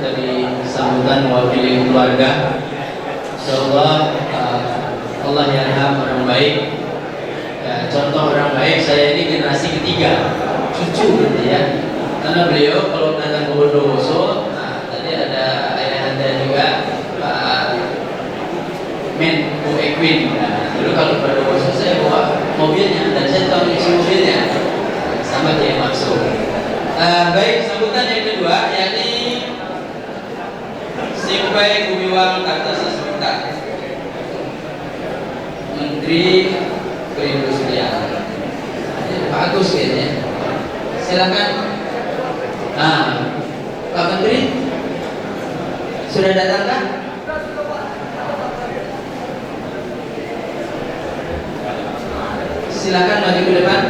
dari sambutan mewakili keluarga. Insyaallah Allah yarham orang baik. Ya, contoh orang baik saya ini generasi ketiga, cucu gitu ya. Karena beliau kalau datang ke Bondowoso, tadi ada ayahanda juga Pak Men Bu Ekwin. Nah, dulu kalau ke Bondowoso saya bawa mobilnya dan saya tahu isi mobilnya sama dia maksud. Baik, sambutan yang kedua yakni Simpai Gumiwang Kartasasmita, Menteri Perindustrian. Bagus kayaknya. Silakan. Pak Menteri sudah datang kan? Silakan maju ke depan.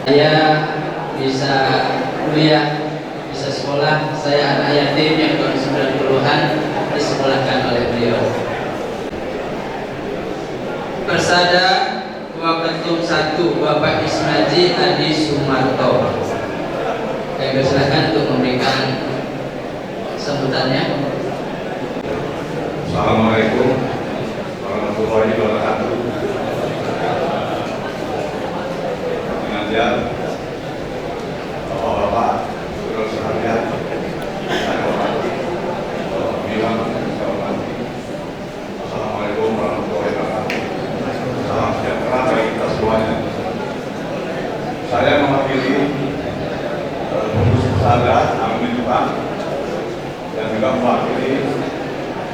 Saya bisa kuliah, bisa sekolah. Saya anak yatim yang tahun 90-an disekolahkan oleh beliau. Persada Waketum 1 Bapak Ismaji Adi Sumarto. Saya persilakan untuk memberikan sambutannya. Assalamualaikum warahmatullahi wabarakatuh. Pengajar, bapak-bapak, saudara sekalian, saya hormati, bilang saya hormati. Assalamualaikum warahmatullahi wabarakatuh. Salam sejahtera bagi kita semuanya. Saya mewakili pengurus Persada alumni Jepang dan juga mewakili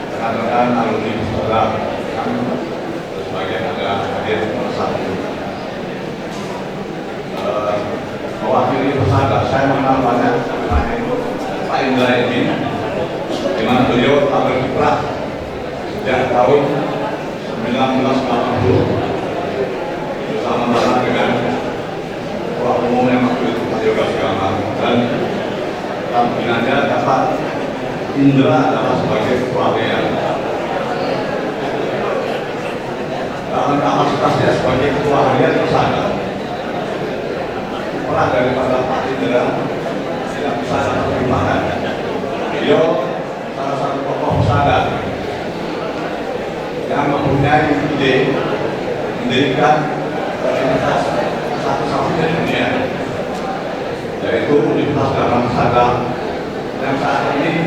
rekan-rekan alumni Persada yang sebagian ada hadir pada saat ini. Mewakili Persada, saya mengenal banyak Pak Indra ini, di mana beliau telah berkiprah sejak tahun 1980 bersama-sama dengan Ketua Umum yang waktu itu Pak Yoga Segala, dan pimpinannya dapat Indra adalah sebagai Ketua Harian. Dalam kapasitasnya sebagai Ketua Harian Persada, orang daripada Pak Indra tidak bisa pertimbangan. Beliau salah satu tokoh Persada yang mempunyai ide mendirikan universitas satu-satunya di dunia, yaitu Universitas Dharma Persada yang saat ini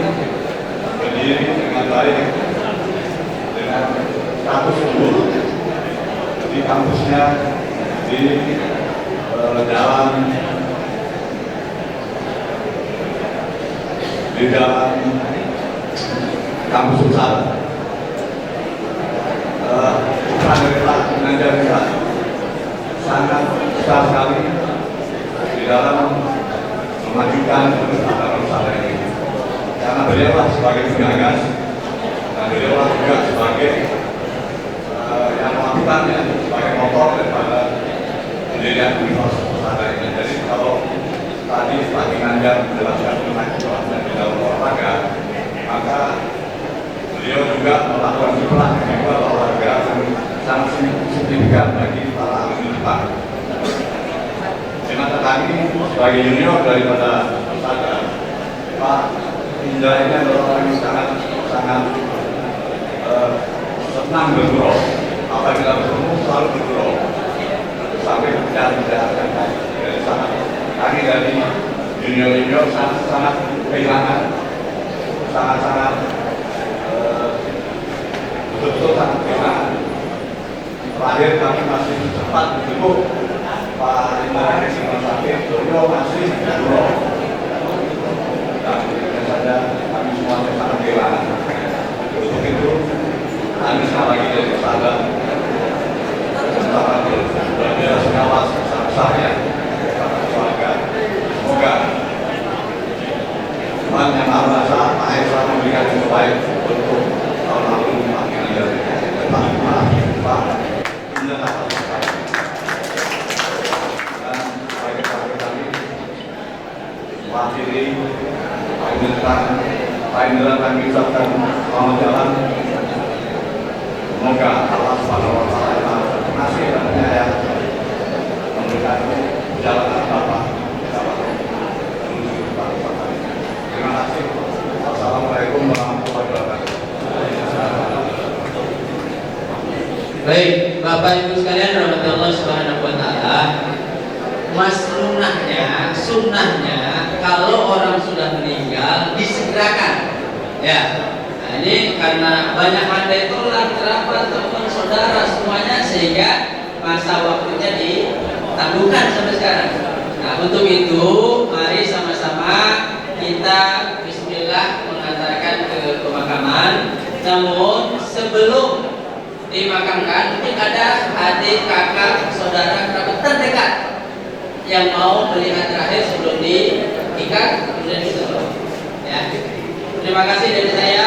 berdiri dengan baik dengan status unggul di kampusnya di dalam kampus Unsar. Peran dari Pak Pengajar kita sangat besar sekali di dalam memajukan Universitas Nusantara ini, karena beliaulah sebagai penggagas dan beliaulah juga sebagai yang melakukannya sebagai motor daripada pendirian Universitas Nusantara ini. Jadi kalau tadi Pak Pengajar menjelaskan tentang kekuatan di dalam olahraga, maka beliau juga melakukan kiprah di luar olahraga yang sangat signifikan bagi para alumni Jepang. Di mata kami sebagai junior daripada Persada, Pak Indra ini adalah orang yang sangat senang bergurau. Apabila bertemu selalu bergurau sampai tidak dari sana. Kami dari junior sangat kehilangan, sangat betul-betul sangat kehilangan. Terakhir kami masih sempat dijemput Pak Indra di rumah sakit, beliau masih bergurau. Dan saja kami semua sangat kehilangan. Untuk itu kami sekali lagi dari Persada berbiasa besar-besarnya kepada keluarga. Semoga Tuhan Yang Maha Kuasa Pak Esa memberikan yang terbaik untuk tahun lalu Pak Pengajar Pak Indra dan sebagai kader kami mewakili Pak Indra kami ucapkan selamat jalan, Semoga Allah Subhanahu wa taala masih yang memberikan perjalanan Bapak. Terima kasih. Wassalamualaikum warahmatullahi wabarakatuh. Baik, Bapak Ibu sekalian rahmati Allah Subhanahu wa taala. Sunnahnya kalau orang sudah meninggal disegerakan. Ya. Nah, ini karena banyak pandai tolak, kerabat, teman, saudara semuanya sehingga masa waktunya ditangguhkan sampai sekarang. Nah, untuk itu mari sama-sama kita bismillah mengantarkan ke pemakaman. Namun sebelum dimakamkan mungkin ada adik, kakak, saudara, kerabat terdekat yang mau melihat terakhir sebelum diikat kemudian diseluruh. Ya. Terima kasih dari saya.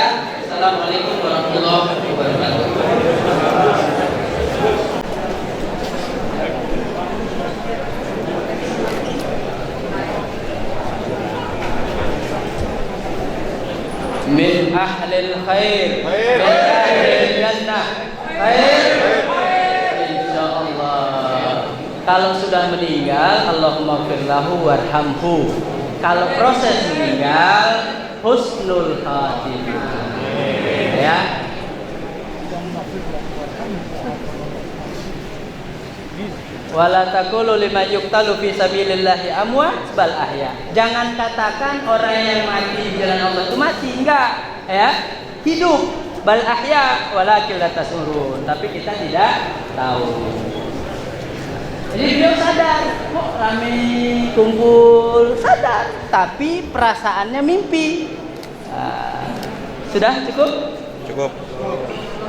Assalamualaikum warahmatullahi wabarakatuh. Min ahlil khair, min ahlil jannah, khair. Kalau sudah meninggal, Allahumma firlahu warhamhu. Kalau proses meninggal, husnul khatimah. Ya. Wala taqulu liman yuqtalu fi sabilillahi amwat bal ahya. Jangan katakan orang yang mati di jalan Allah itu mati, enggak, ya. Hidup. Bal ahya walakin la tasurun. Tapi kita tidak tahu. Jadi beliau sadar, kok rame kumpul, sadar, tapi perasaannya mimpi. Sudah cukup? Cukup.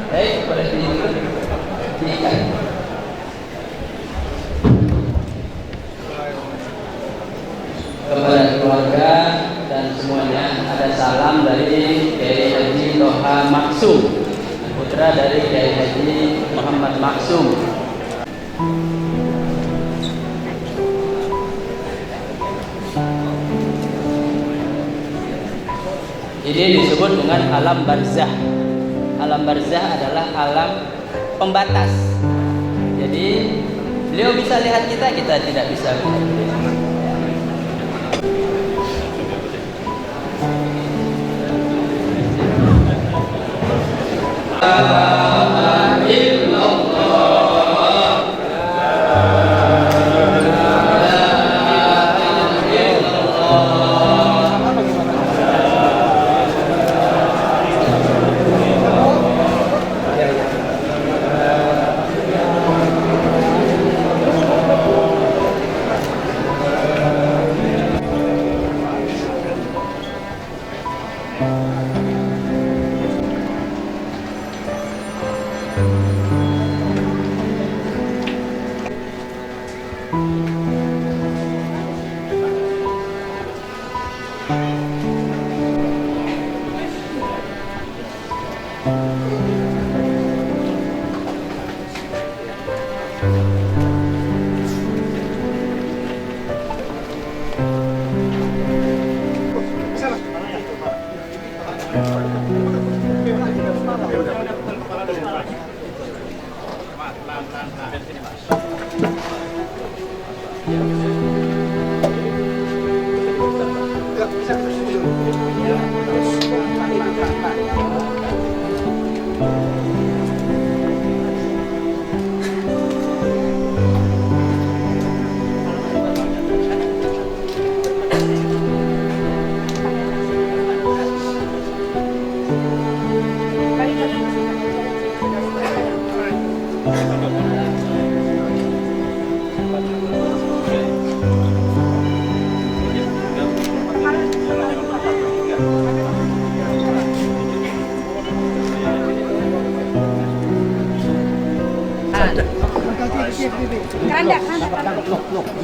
Baik, boleh diikat. Kepada keluarga dan semuanya ada salam dari Kiai Haji Toha Maksum, putra dari Kiai Haji Muhammad Maksum. Ini disebut dengan alam barzah. Alam barzah adalah alam pembatas. Jadi beliau bisa lihat kita, kita tidak bisa lihat beliau.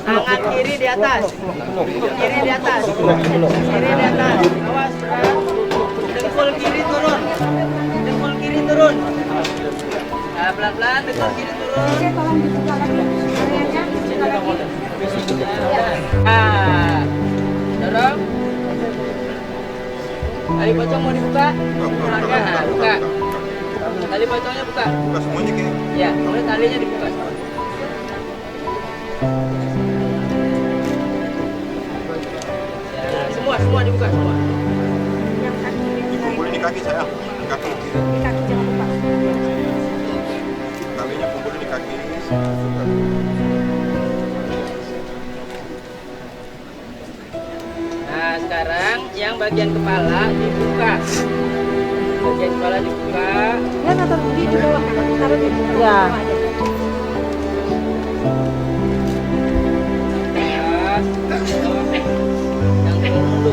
Tangan kiri di atas. Kiri di atas. Kiri di atas. Awas, berat. Dengkul kiri turun. Dengkul kiri turun. Nah, pelan-pelan dengkul kiri turun. Nah, dorong. Ayo pocong mau dibuka. Nah, buka. Tali pocongnya buka. Buka semuanya kayaknya. Ya, boleh talinya dibuka. Ya, semua dibuka semua. Yang kaki. Kumpulin di kaki saya. Di kaki kiri. Di kaki jangan lupa. Talinya kumpulin di kaki. Nah, sekarang yang bagian kepala dibuka. Bagian kepala dibuka. Ya, taruh di bawah. Taruh di bawah. Ya. Yang tunduk.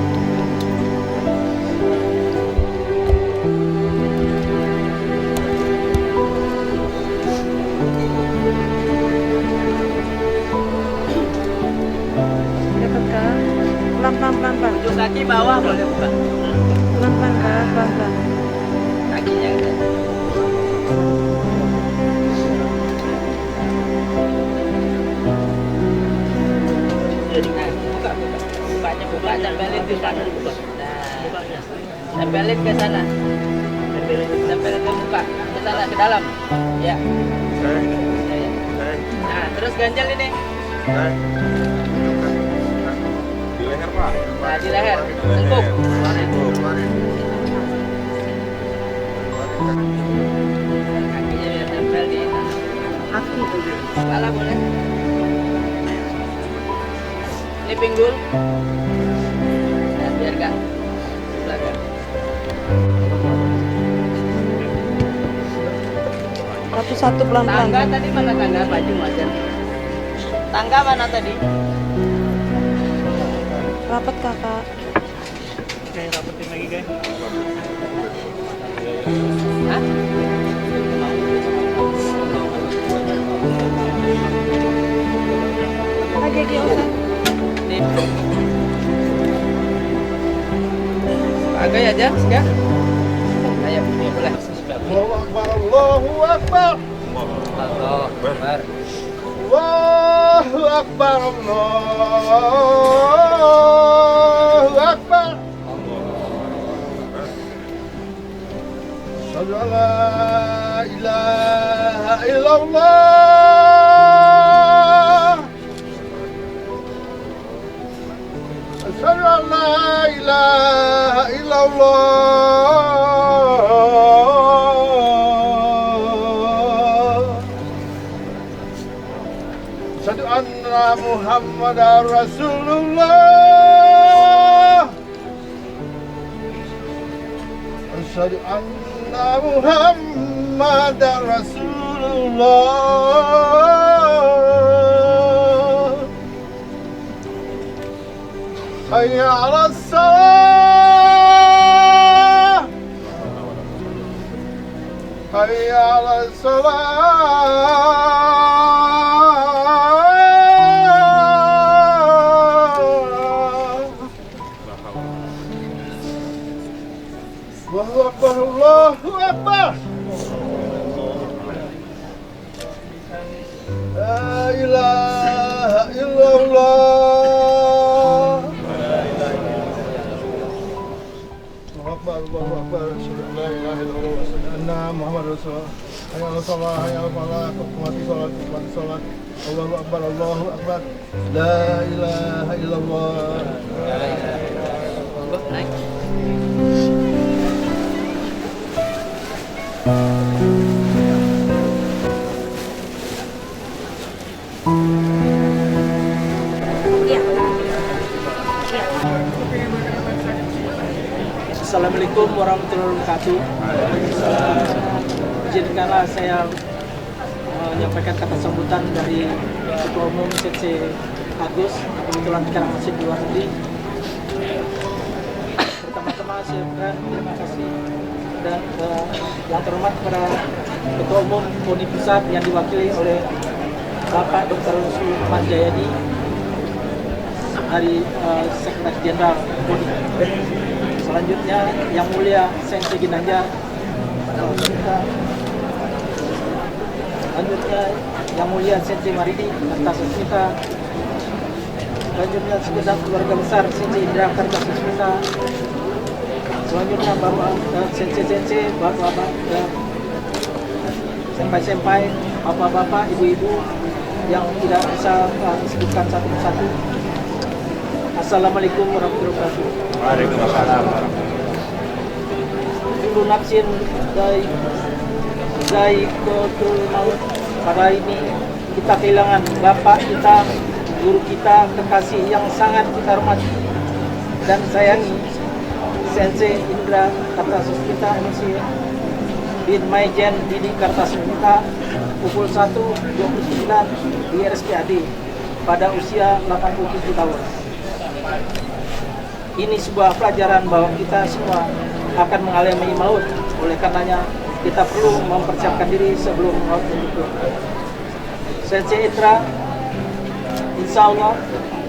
Dapat kan? Pelan. Ujung kaki bawah boleh buka. Pelan. Kakinya gitu. Nah, buka, tempelin di sana, buka. Nah, tempelin ke sana, tempelin ke muka, ke sana, ke dalam, ya. Nah, terus ganjel ini. Di leher Pak. Nah, di leher, tengkuk. Kakinya biar tempel di kaki. Kepala boleh. Ini pinggul. Nah, biarkan belakang. Satu pelan-pelan. Tangga tadi mana tangga? Baju aja. Tangga mana tadi? Rapat kakak. Oke, rapetin lagi guys. Hah? Lagi usah. Pakai aja, ya. Ayo, boleh. Allahu Akbar, Allahu Akbar. Allahu Akbar. Allahu Akbar, Allahu Akbar. Asyhadu an la ilaha illallah. Asyhadu an la ilaha illallah. Asyhadu anna Muhammadar Rasulullah. Asyhadu anna Muhammadar Rasulullah. Hayya 'alas salah. Hayya 'alas Allahu Akbar, Allahu Akbar. La ilaha illallah. Allahu Akbar, Allahu Akbar. Asyhadu an la ilaha illallah wa asyhadu anna Muhammadar Rasulullah. Hayya 'alas salah, hayya 'alal falah. Qamati salat. Allahu Akbar, Allahu Akbar. La ilaha illallah. Naik. Assalamualaikum warahmatullahi wabarakatuh. Izinkanlah saya menyampaikan kata sambutan dari Ketua Umum CC Agus, kebetulan sekarang masih di luar negeri. Pertama-tama saya ucapkan terima kasih dan yang terhormat kepada Ketua Umum PONI Pusat yang diwakili oleh Bapak Dr. Sulman Jayadi dari Sekretaris Jenderal PONI. Selanjutnya Yang Mulia Sensei Ginanjar. Selanjutnya Yang Mulia Sensei Maridi Kartasasmita. Selanjutnya segenap keluarga besar Sensei Indra Kartasasmita. Selanjutnya Bapak Sensei-Sensei, Bapak-Bapak dan senpai-senpai, bapak-bapak, ibu-ibu yang tidak bisa disebutkan satu persatu. Assalamualaikum warahmatullahi wabarakatuh. Waalaikumsalam. Kullu nafsin dha'iqatul maut. Pada ini kita kehilangan bapak kita, guru kita, kekasih yang sangat kita hormati dan sayangi, Sensei Indra Kartasasmita MC bin Maijen Didi Kartasasmita, pukul 1.29 di RSPAD pada usia 87 tahun. Ini sebuah pelajaran bahwa kita semua akan mengalami maut. Oleh karenanya kita perlu mempersiapkan diri sebelum maut menjemput. Sensei Indra insya Allah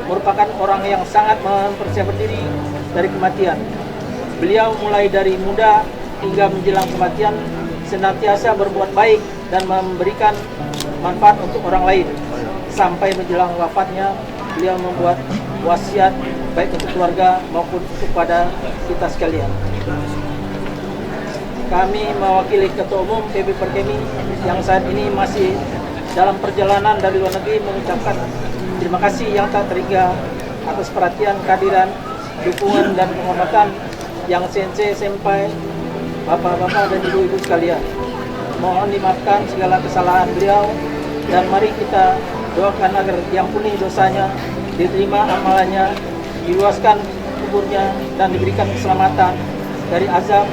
merupakan orang yang sangat mempersiapkan diri dari kematian. Beliau mulai dari muda hingga menjelang kematian senantiasa berbuat baik dan memberikan manfaat untuk orang lain. Sampai menjelang wafatnya, beliau membuat wasiat baik untuk keluarga maupun kepada kita sekalian. Kami mewakili Ketua Umum PB Perkemi yang saat ini masih dalam perjalanan dari luar negeri mengucapkan terima kasih yang tak terhingga atas perhatian, kehadiran, dukungan dan penghormatan yang sensei, senpai, bapak-bapak dan ibu-ibu sekalian. Mohon dimaafkan segala kesalahan beliau dan mari kita doakan agar diampuni dosanya, diterima amalannya, diluaskan kuburnya dan diberikan keselamatan dari azab.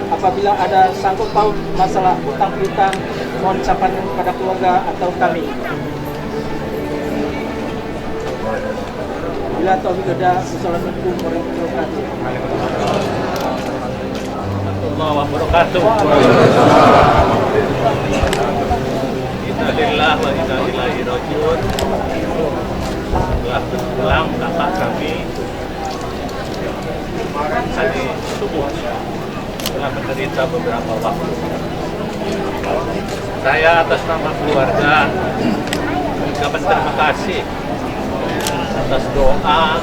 Apabila ada sangkut paut masalah hutang piutang, mohon ucapan kepada keluarga atau kami. Bila taufiq hidayah, Assalamualaikum warahmatullahi wabarakatuh. Inna lillahi wa inna ilaihi rajiun. Telah berpulang kakak kami tadi subuh telah menderita beberapa waktu. Saya atas nama keluarga mengucapkan terima kasih atas doa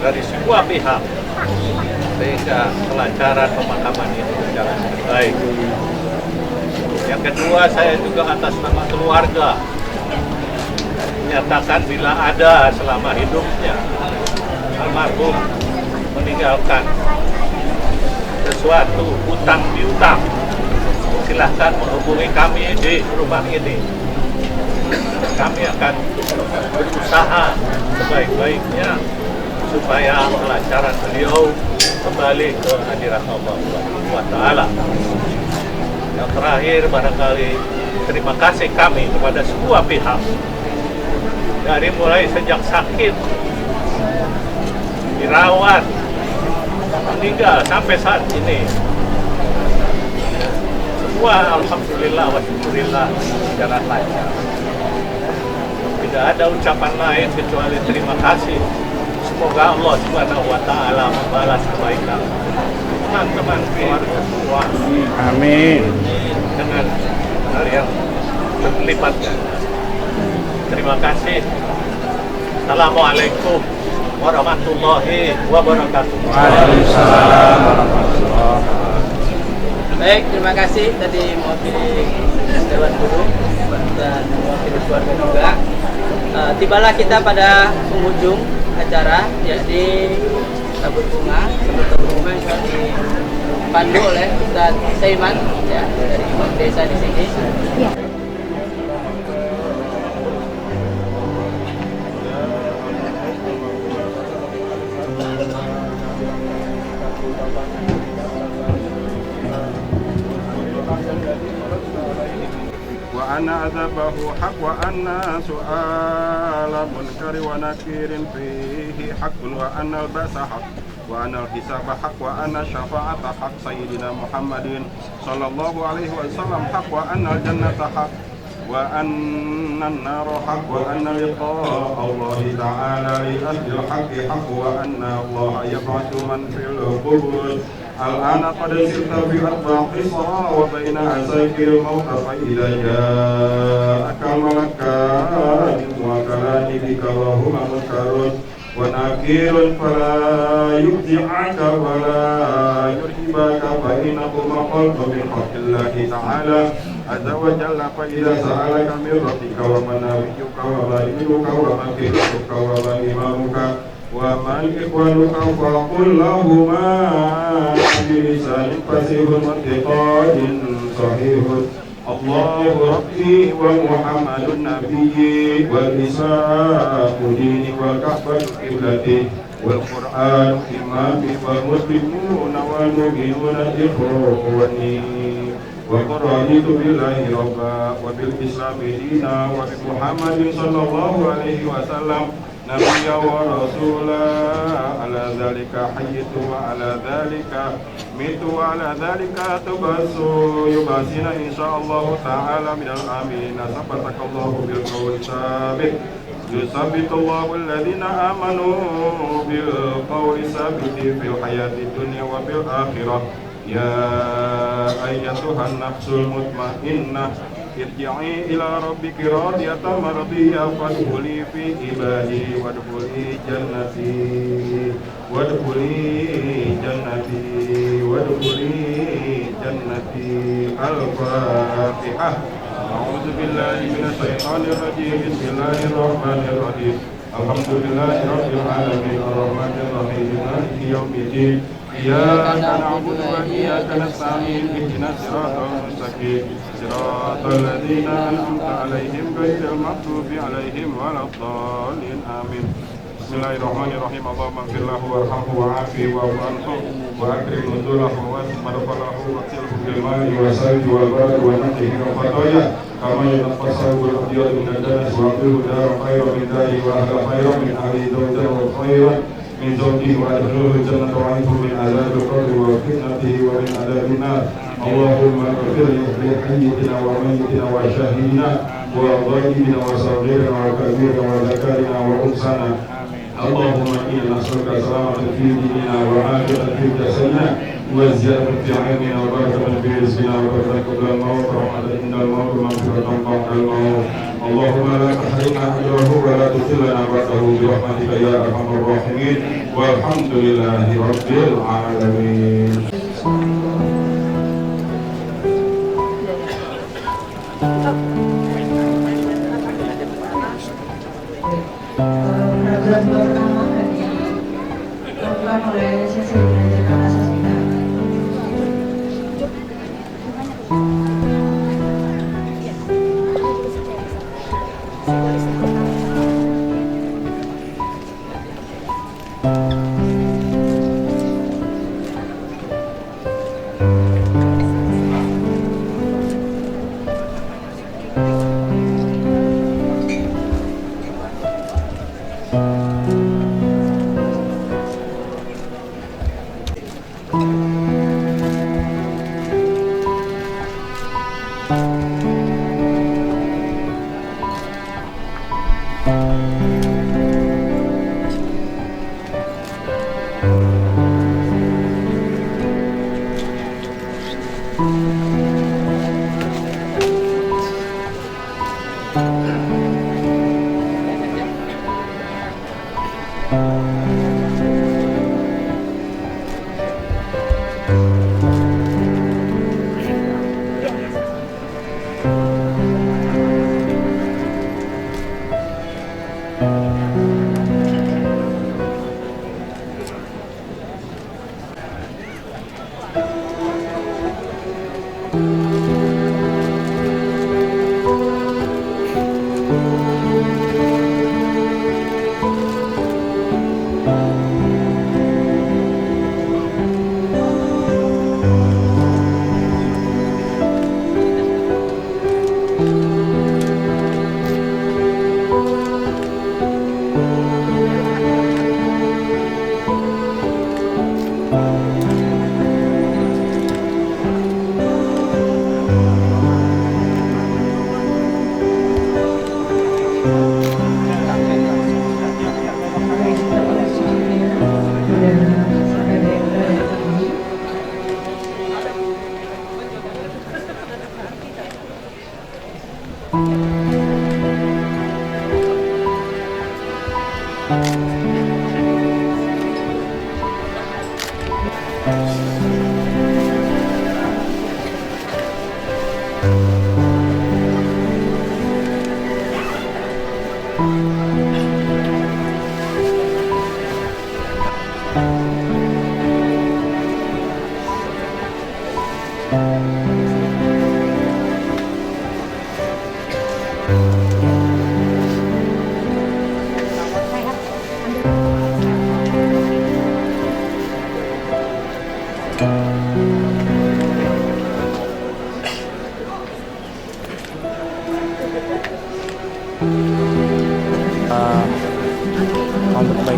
dari semua pihak sehingga kelancaran pemakaman ini berjalan dengan baik. Yang kedua, saya juga atas nama keluarga menyatakan bila ada selama hidupnya almarhum meninggalkan sesuatu hutang piutang, silahkan menghubungi kami di rumah ini. Kami akan berusaha sebaik-baiknya supaya kelancaran beliau kembali ke hadirat Allah SWT. Yang terakhir, barangkali terima kasih kami kepada semua pihak dari mulai sejak sakit, dirawat, meninggal sampai saat ini. Semua alhamdulillah wa syukurillah jalan lancar. Tidak ada ucapan lain kecuali terima kasih. Semoga Allah Subhanahu wa taala membalas kebaikan teman-teman keluarga semua. Amin. Dengan hal yang berlipat. Terima kasih. Assalamualaikum warahmatullahi wabarakatuh. Waalaikumsalam warahmatullahi wabarakatuh. Baik, terima kasih tadi mewakili Dewan Guru dan mewakili keluarga juga. Tibalah kita pada penghujung acara, yakni tabur bunga yang telah dipandu oleh Ustaz Saiman ya, dari Imam Desa di sini. وأن عذابه حق وأن سؤال منكر ونكير فيه حق وأن البأس حق وأن الحساب حق وأن الشفاعة حق سيدنا محمد صلى الله عليه وسلم حق وأن الجنة حق وأن النار حق وأن لقاء الله تعالى لأهل الحق حق وأن الله يبعث من في القبور الآن قد سرت في أربع قصى وبين عساكر الموت فإذا جاءك الملكان وكلان بك وهما منكرون ونكير فلا يفزعك ولا يرهبك فإنه مقلت من حق الله تعالى عز وجل فإذا سألك من ربك ومن نبيك وظهيرك ومن كتابك ومن إمامك ومن إخوانك فقل لهما بلسان فصيح وانتقاد صحيح الله ربي ومحمد النبي والإسلام ديني والكعبة قبلتي والقرآن إمامي والمسلمون والمؤمنون إخواني وقل رضيت بالله ربا وبالإسلام دينا وبمحمد صلى الله عليه وسلم نبيا ورسولا على ذلك حييت وعلى ذلك مت وعلى ذلك تبعث يبعثنا إن شاء الله تعالى من الآمنين ثبتك الله بالقول الثابت يثبت الله الذين آمنوا بالقول الثابت في الحياة الدنيا وفي الآخرة يا أيتها النفس المطمئنة ارجعي إلى ربك راضية مرضية فادخلي في عبادي وادخلي جنتي الفاتحة. أعوذ بالله من الشيطان الرجيم. بسم الله الرحمن الرحيم. الحمد لله رب العالمين الرحمن الرحيم مالك يوم الدين إياك نعبد وإياك نستعين اهدنا الصراط المستقيم صراط الذين أنعمت عليهم غير المغضوب عليهم ولا الضالين آمين. Bismillahirrahmanirrahim. Allahumma ighfir lahu warhamhu wa'afihi wa'fu anhu wa akrim nuzulahu wa wasi' madkhalahu wa qsilhu bil ma'i wa salji wal barad wa naqqihi min khataaya kama yunqqa as-sawbul abyad min ad-danas wa aqilhu daran khayran min darihi wa ahla khayran min ahli zawjihi wa khayran min zawjihi wa adkhilhu al-jannata wa 'idhu min 'adzabil qabri wa fitnatihi wa min 'adzabil nar. Allahumma ighfir li hayyitina wa mayyitina wa shahidina wa ghaibina wa saghirina wa kabirina wa zakarina wa unsana. اللهم إنا نسألك سلامة في ديننا وعافية في جسدنا وزيادة في علمنا وبركة في رزقنا وبركة قبل الموت ورحمة عند الموت ومغفرة بعد الموت. اللهم لا تحرمنا أجره ولا تفتنا بعده برحمتك يا أرحم الراحمين والحمد لله رب العالمين. Peraturan pertama dilakukan oleh sesi belajar asas kita. Thank you.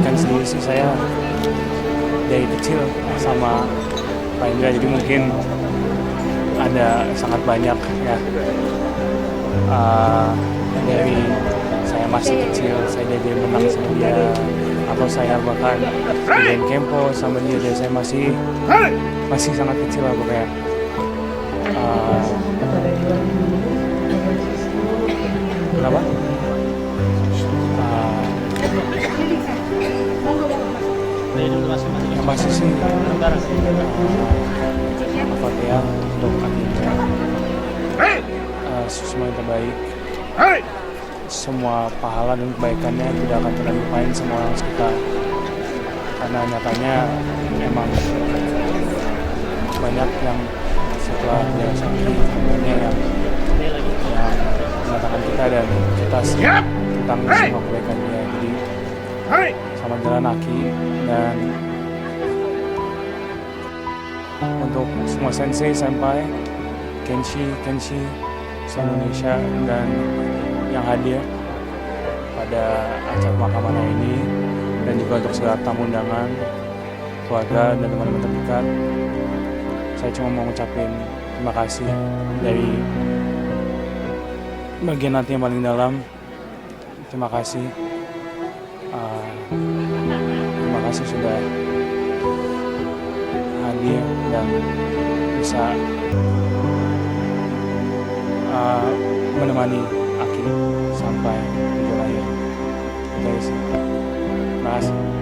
berikan sendiri sih, saya dari kecil sama Pak Indra, jadi mungkin ada sangat banyak ya. Dari saya masih kecil, saya jadi menang sama dia, atau saya bahkan bikin kempo sama dia dari saya masih sangat kecil lah pokoknya. Kenapa? Yang pasti sih Al-Fatihah untuk Adinda. Semua yang terbaik, semua pahala dan kebaikannya tidak akan pernah lupain sama orang sekitar, karena nyatanya memang banyak yang setelah dia sakit yang mengatakan kita dan kita tentang semua kebaikan dia. Jadi selamat jalan Aki, dan untuk semua sensei, senpai, kenshi se-Indonesia dan yang hadir pada acara pemakaman ini, dan juga untuk segala tamu undangan, keluarga dan teman-teman terdekat, saya cuma mau ngucapin terima kasih dari bagian hati yang paling dalam. Terima kasih. Terima kasih sudah hadir dan bisa menemani Aki sampai tujuan akhir. Terima kasih.